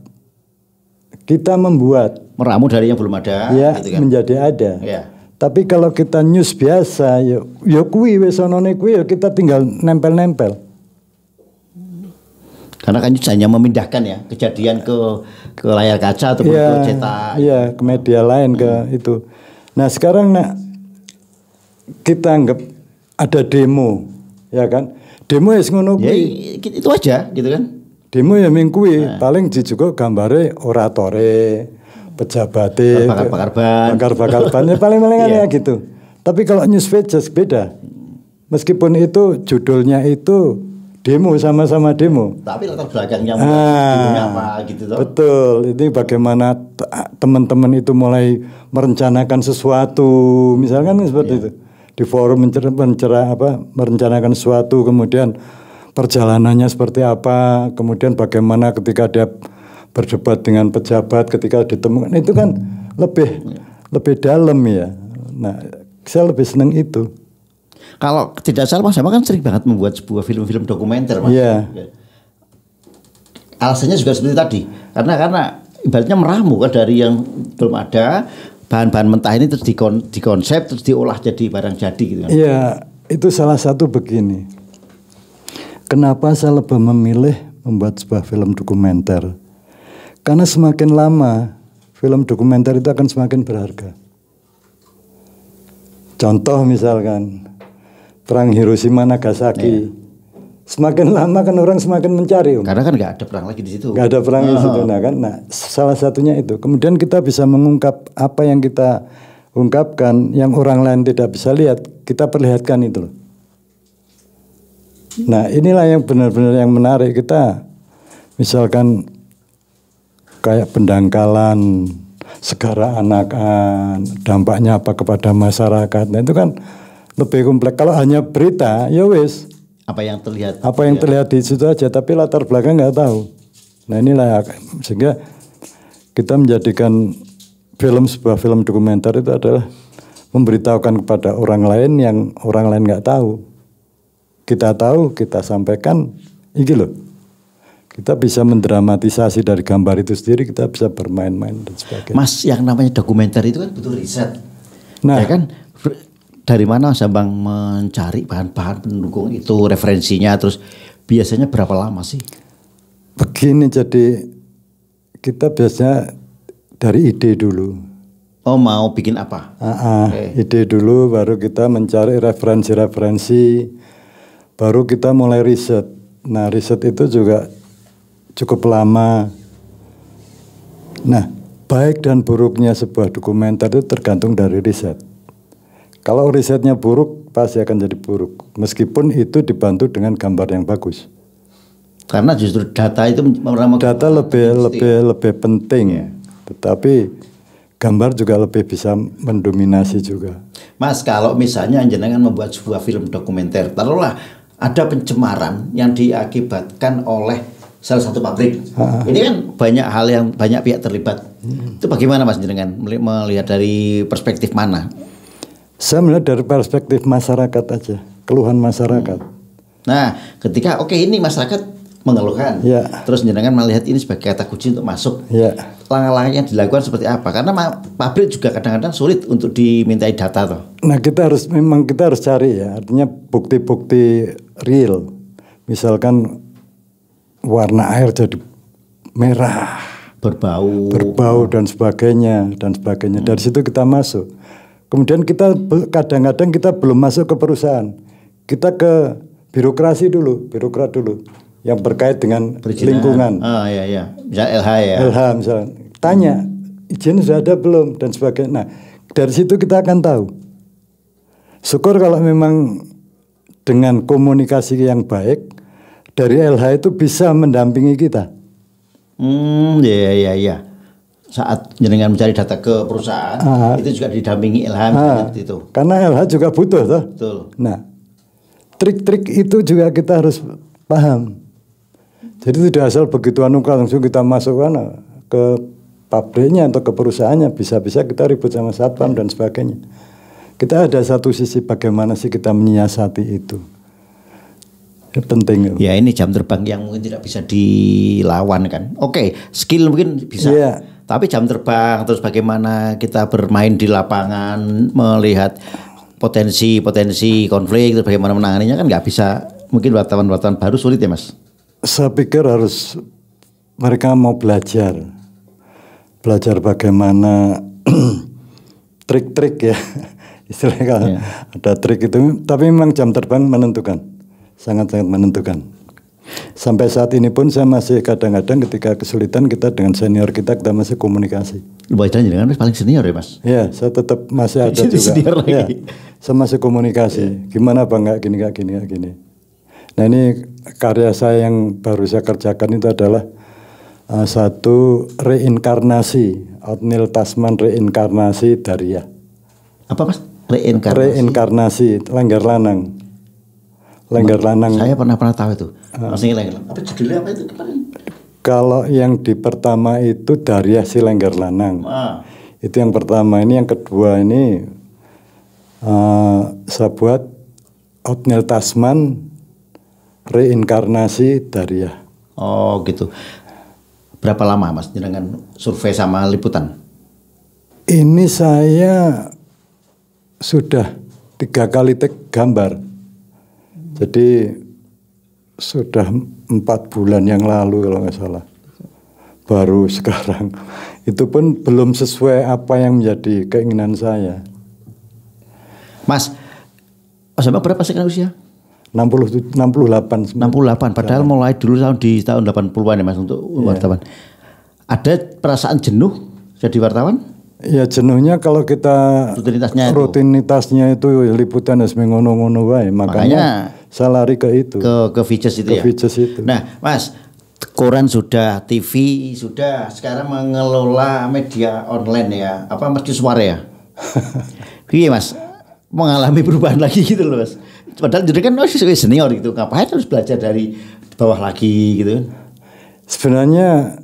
kita membuat, Meramu dari yang belum ada, ya gitu kan? menjadi ada. Ya. Tapi kalau kita news biasa, ya kuwi wis onone kuwi, ya kita tinggal nempel-nempel. Karena kan hanya memindahkan ya kejadian ke layar kaca atau ke cetak. Iya, ke media lain ke itu. Nah sekarang kita anggap ada demo, ya kan? Demo ya ngono Ya, kuwi. itu aja gitu kan. Demo ya ming kuwi, paling juga gambare oratore, pejabate, Bakar-bakar ban. bakar-bakar ban, ya paling-paling ya gitu. Tapi kalau news pages beda. Meskipun itu judulnya itu demo, sama-sama demo. Tapi latar belakangnya demonya apa gitu toh. Betul, ini bagaimana teman-teman itu mulai merencanakan sesuatu, misalkan seperti itu. Di forum merencanakan sesuatu, kemudian perjalanannya seperti apa, kemudian bagaimana ketika dia berdebat dengan pejabat ketika ditemukan, itu kan lebih dalam ya. Nah, saya lebih senang itu. Kalau tidak salah Mas Bambang kan sering banget membuat sebuah film-film dokumenter Mas. Iya. Alasannya juga seperti tadi, karena ibaratnya meramu kan dari yang belum ada, bahan-bahan mentah ini terus dikonsep terus diolah jadi barang jadi gitu kan. Iya, itu salah satu begini. Kenapa saya lebih memilih membuat sebuah film dokumenter? Karena semakin lama film dokumenter itu akan semakin berharga. Contoh misalkan Perang Hiroshima Nagasaki. Semakin lama kan orang semakin mencari. Karena kan nggak ada perang lagi di situ. Nggak ada perang di situ, nah kan. Nah, salah satunya itu. Kemudian kita bisa mengungkap apa yang kita ungkapkan, yang orang lain tidak bisa lihat, kita perlihatkan itu loh. Nah, inilah yang benar-benar yang menarik. Kita misalkan kayak pendangkalan Segara Anakan, dampaknya apa kepada masyarakat. Nah, itu kan lebih kompleks. Kalau hanya berita, ya wis. Apa yang terlihat? Apa yang terlihat di situ aja, tapi latar belakang nggak tahu. Nah inilah sehingga kita menjadikan sebuah film dokumenter itu adalah memberitahukan kepada orang lain yang orang lain nggak tahu. Kita tahu, kita sampaikan, ini loh. Kita bisa mendramatisasi dari gambar itu sendiri, kita bisa bermain-main dan sebagainya. Mas, yang namanya dokumenter itu kan butuh riset. Nah, ya kan? Dari mana Mas Bambang mencari bahan-bahan pendukung itu, referensinya, terus biasanya berapa lama sih? Begini, jadi kita biasanya dari ide dulu. Oh, mau bikin apa? Ide dulu, baru kita mencari referensi-referensi, baru kita mulai riset. Nah, riset itu juga cukup lama. Nah, baik dan buruknya sebuah dokumenter itu tergantung dari riset. Kalau risetnya buruk, pasti akan jadi buruk. Meskipun itu dibantu dengan gambar yang bagus. Karena justru data itu data lebih penting. Tetapi gambar juga lebih bisa mendominasi juga. Mas, kalau misalnya jenengan membuat sebuah film dokumenter, taruhlah ada pencemaran yang diakibatkan oleh salah satu pabrik. Ini kan banyak pihak terlibat. Itu bagaimana Mas jenengan melihat dari perspektif mana? Saya melihat dari perspektif masyarakat aja, keluhan masyarakat. Nah, ketika ini masyarakat mengeluhkan, terus jenengan melihat ini sebagai kata kunci untuk masuk. Langkah-langkah yang dilakukan seperti apa? Karena pabrik juga kadang-kadang sulit untuk dimintai data toh. Nah, kita harus cari ya, artinya bukti-bukti real. Misalkan warna air jadi merah, berbau dan sebagainya. Dari situ kita masuk. Kemudian kita kadang-kadang kita belum masuk ke perusahaan, kita ke birokrat dulu yang berkait dengan lingkungan. Misalnya LH ya. LH misalnya, tanya izin sudah ada belum dan sebagainya. Nah, dari situ kita akan tahu. Syukur kalau memang dengan komunikasi yang baik dari LH itu bisa mendampingi kita. Iya. Saat jenengan mencari data ke perusahaan, itu juga didampingi LH seperti itu. Karena LH juga butuh toh. Betul. Nah, trik-trik itu juga kita harus paham. Jadi tidak asal begitu langsung kita masukkan ke pabriknya atau ke perusahaannya, bisa-bisa kita ribut sama satpam dan sebagainya. Kita ada satu sisi bagaimana sih kita menyiasati itu. Penting. Ya ini jam terbang yang mungkin tidak bisa dilawan kan. Oke, skill mungkin bisa. Yeah. Tapi jam terbang terus bagaimana kita bermain di lapangan, melihat potensi konflik, terus bagaimana menanganinya kan nggak bisa. Mungkin wartawan-wartawan baru sulit ya Mas. Saya pikir harus mereka mau belajar bagaimana trik-trik ya. Istilahnya kan ada trik itu. Tapi memang jam terbang menentukan. Sangat-sangat menentukan. Sampai saat ini pun saya masih kadang-kadang ketika kesulitan kita dengan senior kita masih komunikasi. Baiklah dengan paling senior ya Mas? Ya, saya tetap masih ada juga. Senior lagi. Ya, saya masih komunikasi. Gimana Bang, nggak gini. Nah ini karya saya yang baru saya kerjakan itu adalah satu reinkarnasi, Othniel Tasman reinkarnasi Daria. Apa Mas? Reinkarnasi Lengger Lanang. Saya pernah tahu itu. Maksudnya Lengger. Apa judulnya apa itu kemarin? Kalau yang di pertama itu Daria si Lengger Lanang. Itu yang pertama. Ini yang kedua ini saya buat Othniel Tasman reinkarnasi Daria. Oh gitu. Berapa lama Mas dengan survei sama liputan? Ini saya sudah 3 kali take gambar. Jadi sudah 4 bulan yang lalu kalau nggak salah. Baru sekarang. Itu pun belum sesuai apa yang menjadi keinginan saya. Mas Abang berapa sekarang usia? 68. Padahal mulai dulu di tahun 80-an ya Mas untuk wartawan. Ada perasaan jenuh jadi wartawan? Ya jenuhnya kalau kita rutinitasnya itu liputan harus mengono-ngono wae. Makanya saya lari ke itu. Ke Vices itu ya. Itu. Nah, Mas, koran sudah, TV sudah, sekarang mengelola media online ya. Apa mercusuar ya? Iya, Mas. Mengalami perubahan lagi gitu loh, Mas. Padahal jadi kan senior gitu. Ngapain harus belajar dari bawah lagi gitu kan? Sebenarnya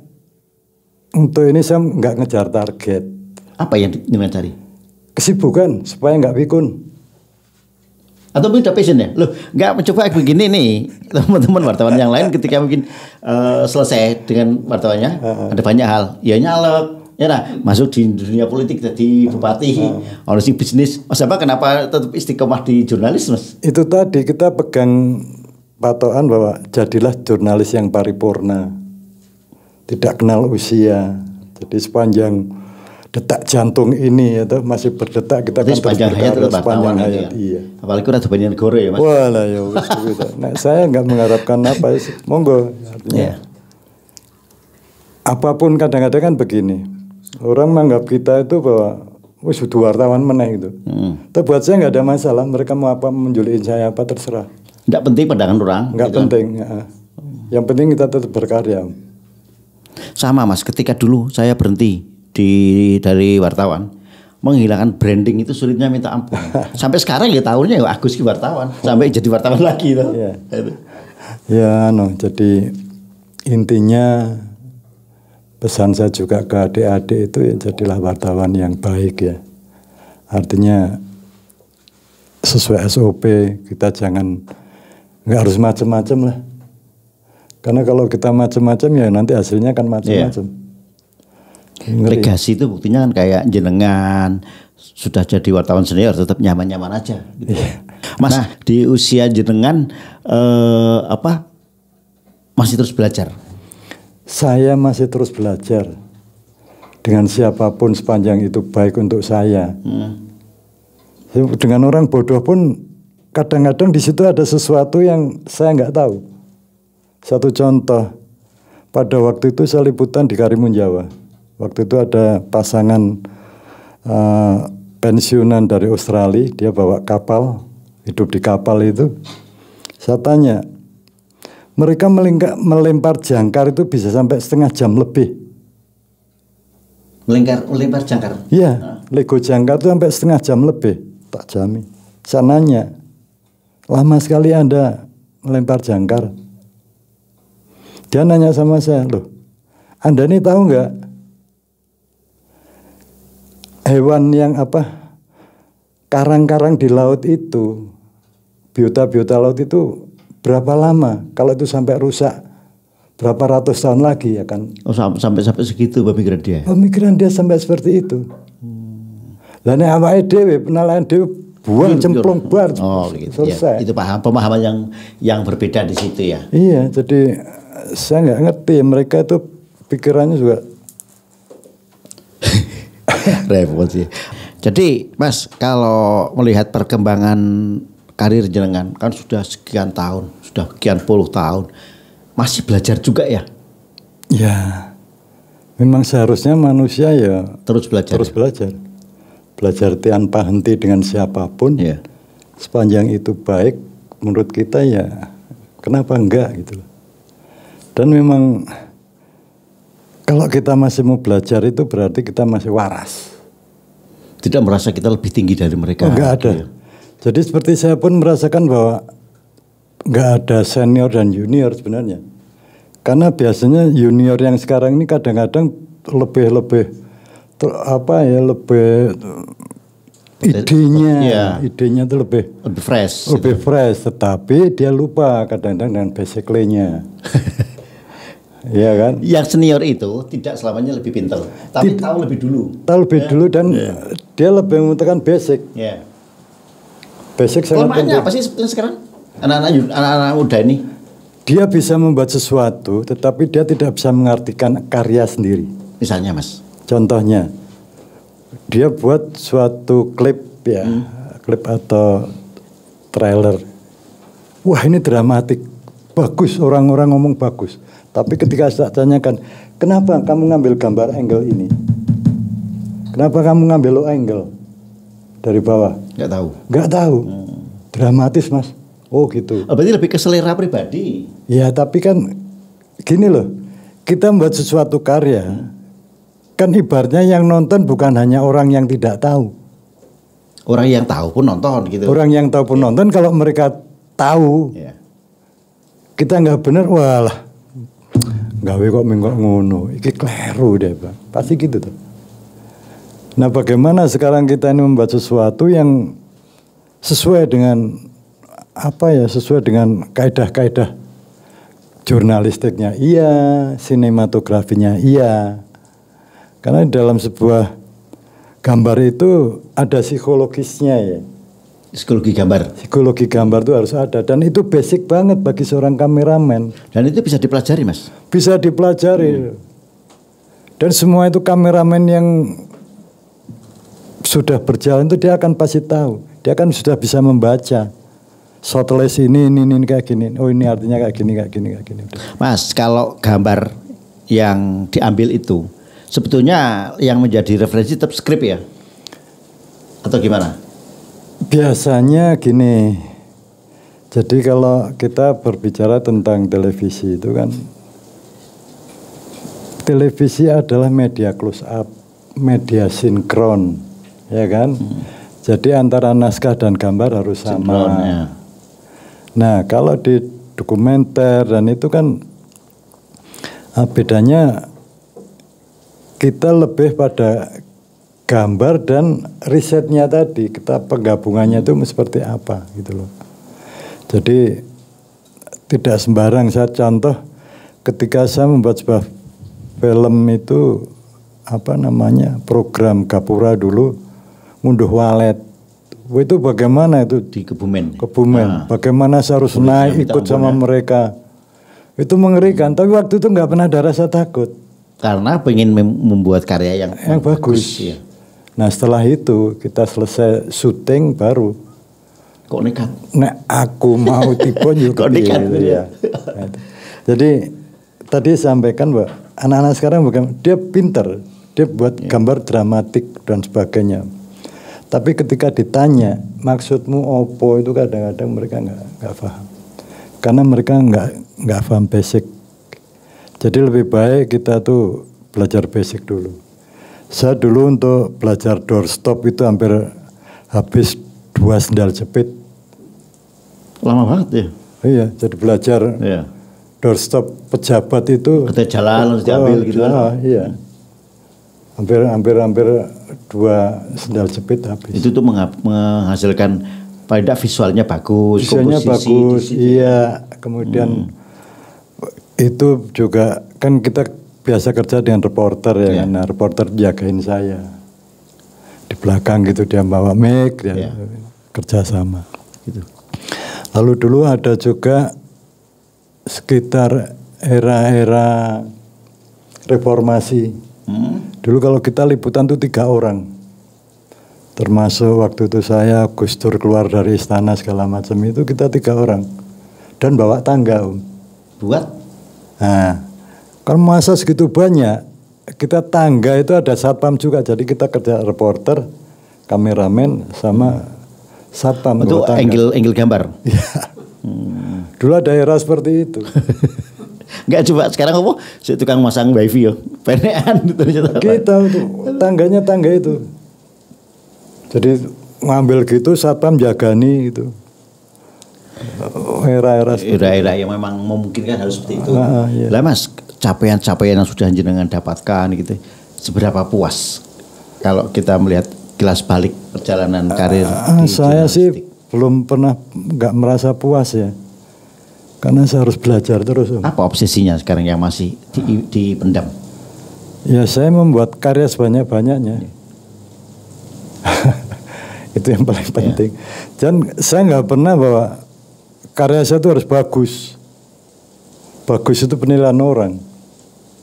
untuk ini saya nggak ngejar target. Apa yang dengan cari? Kesibukan supaya nggak pikun. Atau mungkin udah passion ya? Loh, nggak mencoba begini nih teman-teman wartawan yang lain ketika mungkin selesai dengan wartawannya ada banyak hal. Ya nyalek, ya nah, masuk di dunia politik jadi bupati, harus bisnis. Mas apa kenapa tetap istiqomah di jurnalis Mas? Itu tadi kita pegang patokan bahwa jadilah jurnalis yang paripurna, tidak kenal usia. Jadi sepanjang detak jantung ini atau masih berdetak kita kan sepanjang hayat tetap sepanjang hayat. Ya? Iya. Apalagi udah banyak negara ya Mas. Walah ya nah, saya nggak mengharapkan apa monggo artinya. Apapun kadang-kadang kan begini. Orang menganggap kita itu bahwa wis wartawan meneh gitu. Tapi buat saya nggak ada masalah. Mereka mau apa menjuliin saya apa terserah. Nggak penting pandangan orang. Nggak gitu penting. Ya. Yang penting kita tetap berkarya. Sama Mas. Ketika dulu saya berhenti dari wartawan, menghilangkan branding itu sulitnya minta ampun. Sampai sekarang ya tahunnya ya Agus ki wartawan, sampai jadi wartawan lagi tuh. Ya, jadi intinya pesan saya juga ke adik-adik itu ya jadilah wartawan yang baik ya. Artinya sesuai SOP, kita nggak harus macam-macam lah. Karena kalau kita macam-macam ya nanti hasilnya kan macam-macam. Legasi itu buktinya kan kayak jenengan sudah jadi wartawan senior tetap nyaman-nyaman aja gitu. Mas, nah, di usia jenengan masih terus belajar? Saya masih terus belajar dengan siapapun sepanjang itu baik untuk saya. Dengan orang bodoh pun kadang-kadang di situ ada sesuatu yang saya nggak tahu. Satu contoh, pada waktu itu saya liputan di Karimun Jawa. Waktu itu ada pasangan pensiunan dari Australia, dia bawa kapal, hidup di kapal itu. Saya tanya, mereka melempar jangkar itu bisa sampai setengah jam lebih. Melempar jangkar? Iya, lego jangkar itu sampai setengah jam lebih, tak jamin. Saya nanya, lama sekali Anda melempar jangkar. Dia nanya sama saya, loh, Anda ini tahu nggak? Hewan yang karang-karang di laut itu, biota-biota laut itu berapa lama? Kalau itu sampai rusak, berapa ratus tahun lagi ya kan? Oh, sampai segitu pemikiran dia. Pemikiran dia sampai seperti itu. Lah nek awake dhewe penilaian dhewe buang cemplung bar. Oh gitu. Selesai. Ya, itu pemahaman yang berbeda di situ ya. Iya, jadi saya nggak ngerti mereka itu pikirannya juga repot sih. Jadi Mas, kalau melihat perkembangan karir jenengan kan sudah sekian tahun, sudah sekian puluh tahun, masih belajar juga ya? Ya, memang seharusnya manusia ya Terus belajar. terus belajar. Belajar tanpa henti dengan siapapun. Ya. Sepanjang itu baik menurut kita ya kenapa enggak gitu loh. Dan memang kalau kita masih mau belajar itu berarti kita masih waras. Tidak merasa kita lebih tinggi dari mereka. Oh, enggak ada. Ya. Jadi seperti saya pun merasakan bahwa enggak ada senior dan junior sebenarnya. Karena biasanya junior yang sekarang ini kadang-kadang lebih idenya itu lebih fresh. lebih fresh, tetapi dia lupa kadang-kadang dengan basically-nya. Iya kan? Yang senior itu tidak selamanya lebih pintar, tapi tahu lebih dulu. Tahu lebih dulu dan dia lebih membutuhkan basic. Ya. Basic sangat penting. Kelemahannya apa sih sebetulnya sekarang? Anak-anak muda ini. Dia bisa membuat sesuatu, tetapi dia tidak bisa mengartikan karya sendiri. Misalnya Mas. Contohnya, dia buat suatu klip ya, klip atau trailer. Wah ini dramatik, bagus, orang-orang ngomong bagus. Tapi ketika saya tanyakan, kenapa kamu ngambil gambar angle ini? Kenapa kamu ngambil low angle dari bawah? Nggak tahu. Nggak tahu. Dramatis Mas. Oh gitu. Oh, berarti lebih ke selera pribadi. Ya tapi kan gini loh, kita membuat sesuatu karya, kan ibaratnya yang nonton bukan hanya orang yang tidak tahu. Orang yang tahu pun nonton gitu. Orang yang tahu pun nonton, kalau mereka tahu, kita nggak bener, walah, gawe kok menggok ngono, iki kleru deh Pak. Pasti gitu tuh. Nah bagaimana sekarang kita ini membuat sesuatu yang sesuai dengan sesuai dengan kaidah-kaidah jurnalistiknya iya, sinematografinya iya. Karena dalam sebuah gambar itu ada psikologisnya ya. Psikologi gambar. Psikologi gambar itu harus ada dan itu basic banget bagi seorang kameramen. Dan itu bisa dipelajari Mas. Bisa dipelajari. Dan semua itu kameramen yang sudah berjalan itu dia akan pasti tahu. Dia kan sudah bisa membaca. Shotless ini kayak gini. Oh ini artinya kayak gini. Mas, kalau gambar yang diambil itu sebetulnya yang menjadi referensi tetap skrip ya? Atau gimana? Biasanya gini. Jadi kalau kita berbicara tentang televisi itu kan, televisi adalah media close up, media sinkron, ya kan? Jadi antara naskah dan gambar harus sama. Sinkron, ya. Nah, kalau di dokumenter dan itu kan bedanya kita lebih pada gambar dan risetnya tadi, kita penggabungannya itu seperti apa gitu loh. Jadi tidak sembarang. Saya contoh ketika saya membuat sebuah film itu program Gapura dulu ngunduh walet. Itu bagaimana itu di Kebumen. Nah, bagaimana saya harus naik ikut sama mereka. Itu mengerikan, tapi waktu itu nggak pernah ada rasa takut. Karena pengen membuat karya yang bagus. Ya. Nah setelah itu kita selesai syuting baru. Kok nekat? Nek aku mau tipe juga. Kok nekat gitu ya. Jadi tadi sampaikan bahwa anak-anak sekarang dia pinter, dia buat gambar dramatik dan sebagainya. Tapi ketika ditanya maksudmu opo itu kadang-kadang mereka nggak paham. Karena mereka nggak paham basic. Jadi lebih baik kita tuh belajar basic dulu. Saya dulu untuk belajar doorstop itu hampir habis 2 sendal jepit. Lama banget ya? Iya, jadi belajar doorstop pejabat itu. Kita jalan harus diambil gitu kan? Iya. hampir 2 sendal jepit habis. Itu tuh menghasilkan paling tidak visualnya bagus, Visualnya komposisi bagus, iya. Kemudian itu juga kan kita biasa kerja dengan reporter ya, nah reporter jagain saya di belakang gitu, dia bawa mic, dia kerja sama gitu. Lalu dulu ada juga sekitar era-era reformasi. Dulu kalau kita liputan tuh 3 orang, termasuk waktu itu saya Gus Dur keluar dari istana segala macam, itu kita 3 orang dan bawa tangga buat. Nah, kalau masa segitu banyak, kita tangga itu ada satpam juga, jadi kita kerja reporter, kameramen sama satpam. Itu angle gambar. Dulu ada era seperti itu. Enggak, coba sekarang apa? Si tukang masang wifi yo. Penean ternyata. Kita tuh tangga itu. Jadi ngambil gitu satpam jagani gitu. Era-era yang memang memungkinkan harus seperti itu. Iya. Lah Mas, capaian-capaian yang sudah jenengan dapatkan gitu, seberapa puas kalau kita melihat kilas balik perjalanan karir? Saya sih belum pernah nggak merasa puas ya, karena saya harus belajar terus. Apa obsesinya sekarang yang masih dipendam? Ya saya membuat karya sebanyak-banyaknya. Itu yang paling penting. Dan saya nggak pernah bahwa karya saya itu harus bagus. Bagus itu penilaian orang.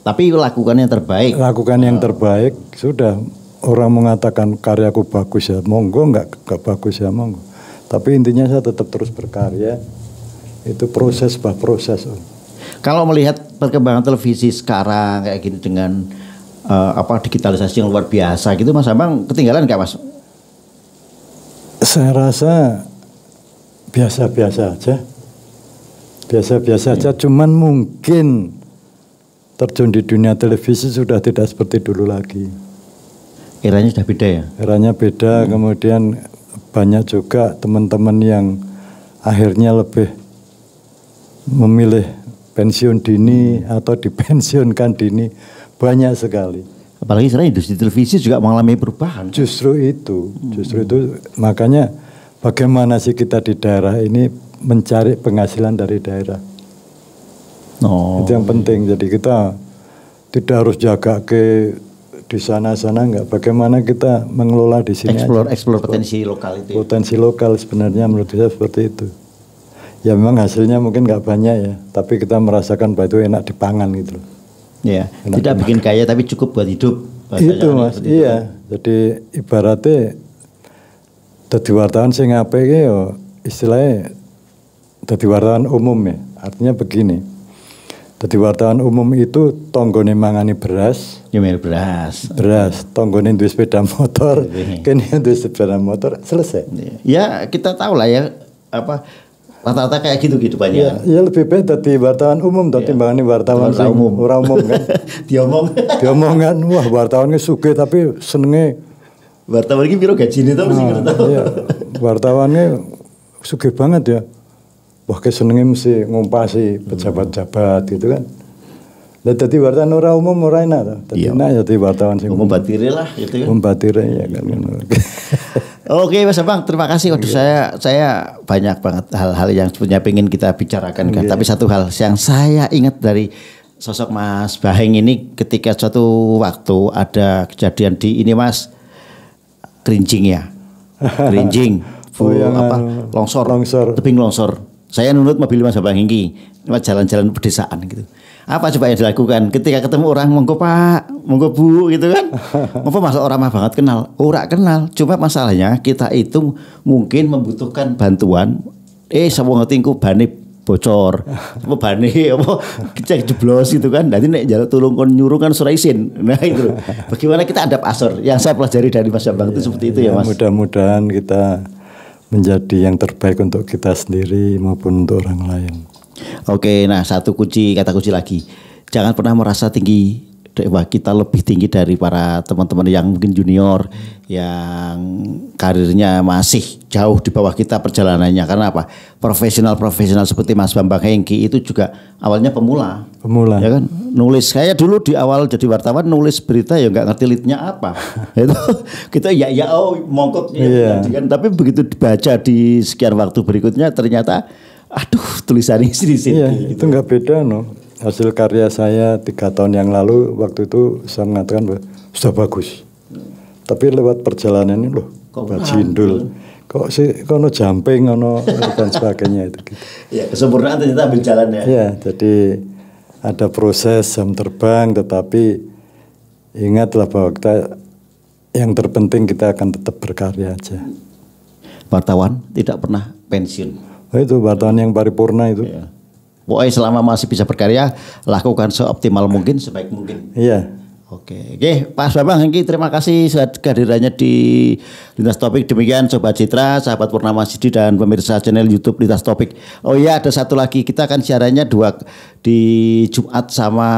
Tapi lakukan yang terbaik. Lakukan yang terbaik. Sudah orang mengatakan karyaku bagus ya monggo, nggak bagus ya monggo. Tapi intinya saya tetap terus berkarya. Itu proses. Kalau melihat perkembangan televisi sekarang kayak gini dengan digitalisasi yang luar biasa gitu, Mas Bambang ketinggalan nggak Mas? Saya rasa biasa-biasa aja. Cuman mungkin terjun di dunia televisi sudah tidak seperti dulu lagi. Eranya sudah beda ya? Eranya beda, kemudian banyak juga teman-teman yang akhirnya lebih memilih pensiun dini atau dipensiunkan dini, banyak sekali. Apalagi sekarang industri televisi juga mengalami perubahan. Justru itu makanya bagaimana sih kita di daerah ini mencari penghasilan dari daerah. Itu yang penting. Jadi kita tidak harus jaga ke di sana-sana, enggak. Bagaimana kita mengelola di sini Explore potensi lokal itu. Potensi lokal sebenarnya menurut saya seperti itu. Ya memang hasilnya mungkin enggak banyak ya, tapi kita merasakan bahwa itu enak dipangan gitu loh. Ya, tidak bikin kaya tapi cukup buat hidup. Itu Mas, iya. Jadi ibaratnya dadi wartawan sing apik yo istilahnya dadi wartawan umum ya. Artinya begini. Dadi wartawan umum itu tonggone mangani beras, nyemil beras. Tonggone duwe sepeda motor, kene duwe sepeda motor, selesai. Ya, kita tahu lah ya rata-rata kayak gitu kehidupannya. Ya lebih baik dadi wartawan umum timbangane wartawan umum. Ora umum kan. Diomong kan, wah wartawan ki sugih tapi senenge wartawan ki piro gajine to mesti ngerti. Iya. Wartawannya sugih banget ya. Wah ki senenge mesti ngumpasi pejabat-pejabat gitu kan. Lah dadi wartawan ora umum ora enak to. Dadi enak ya dadi wartawan sing umum batire lah gitu kan. Umum batire ya kan. Oke Mas Bambang, terima kasih. Waduh, saya banyak banget hal-hal yang sebenarnya pengen kita bicarakan kan. Tapi satu hal yang saya ingat dari sosok Mas Baheng ini, ketika suatu waktu ada kejadian di ini Mas, kerincing. Longsor, tebing longsor. Saya nunut mobil Mas Bambang ini, jalan-jalan pedesaan gitu. Apa coba yang dilakukan ketika ketemu orang, monggo Pak, monggo Bu gitu kan. Apa masalah orang mah banget kenal? Ora kenal. Cuma masalahnya kita itu mungkin membutuhkan bantuan. Sapa ngetingku bane bocor. Apa bane cek jeblos gitu kan. Nanti nek njaluk tulung kon nyuruh kan ora isin. Nah itu. Bagaimana kita adab asor? Yang saya pelajari dari Mas Bambang itu seperti itu ya Mas. Mudah-mudahan kita menjadi yang terbaik untuk kita sendiri maupun untuk orang lain. Oke, nah kata kunci lagi. Jangan pernah merasa tinggi dakwah kita lebih tinggi dari para teman-teman yang mungkin junior, yang karirnya masih jauh di bawah kita perjalanannya. Karena apa? Profesional seperti Mas Bambang Hengki itu juga awalnya pemula. Ya kan? Nulis, saya dulu di awal jadi wartawan nulis berita ya nggak ngerti leadnya apa. Itu kita mongkok kan. Tapi begitu dibaca di sekian waktu berikutnya ternyata aduh tulisannya sedikit. Iya, itu nggak beda hasil karya saya 3 tahun yang lalu waktu itu saya mengatakan bahwa sudah bagus. Tapi lewat perjalanan ini bajindul. Kok sih kono jumping dan sebagainya itu gitu. Ya, kesempurnaan ternyata ambil jalan ya. Iya, jadi ada proses jam terbang, tetapi ingatlah bahwa kita yang terpenting kita akan tetap berkarya aja. Wartawan tidak pernah pensiun. Itu wartawan yang paripurna itu. Ya. Pokoknya selama masih bisa berkarya, lakukan seoptimal mungkin, sebaik mungkin. Iya. Oke, Pak Bambang Hengki, terima kasih kehadirannya di Lintas Topik. Demikian Sobat Citra, sahabat Purnama Sidi dan pemirsa channel YouTube Lintas Topik. Oh iya, ada satu lagi, kita akan siarannya di Jumat sama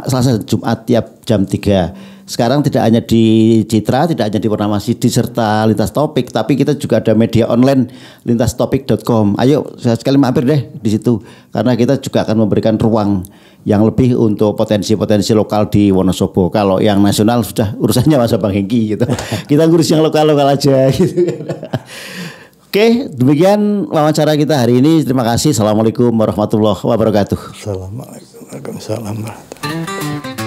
Selasa Jumat tiap jam 3. Sekarang tidak hanya di Citra, tidak hanya di Purnama Sidi serta Lintas Topik, tapi kita juga ada media online lintastopik.com. Ayo sekali mampir deh di situ, karena kita juga akan memberikan ruang yang lebih untuk potensi-potensi lokal di Wonosobo. Kalau yang nasional sudah urusannya Mas Bang Hengki gitu. Kita ngurus yang lokal-lokal aja gitu. Oke, demikian wawancara kita hari ini. Terima kasih. Assalamualaikum warahmatullahi wabarakatuh. Assalamualaikum warahmatullahi wabarakatuh.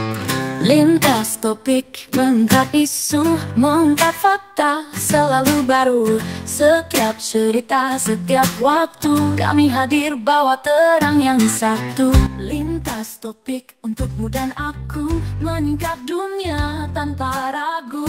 Lintas topik, mengangkat isu, mengangkat fakta, selalu baru. Setiap cerita, setiap waktu, kami hadir bawa terang yang satu. Lintas topik untukmu dan aku, meningkat dunia tanpa ragu.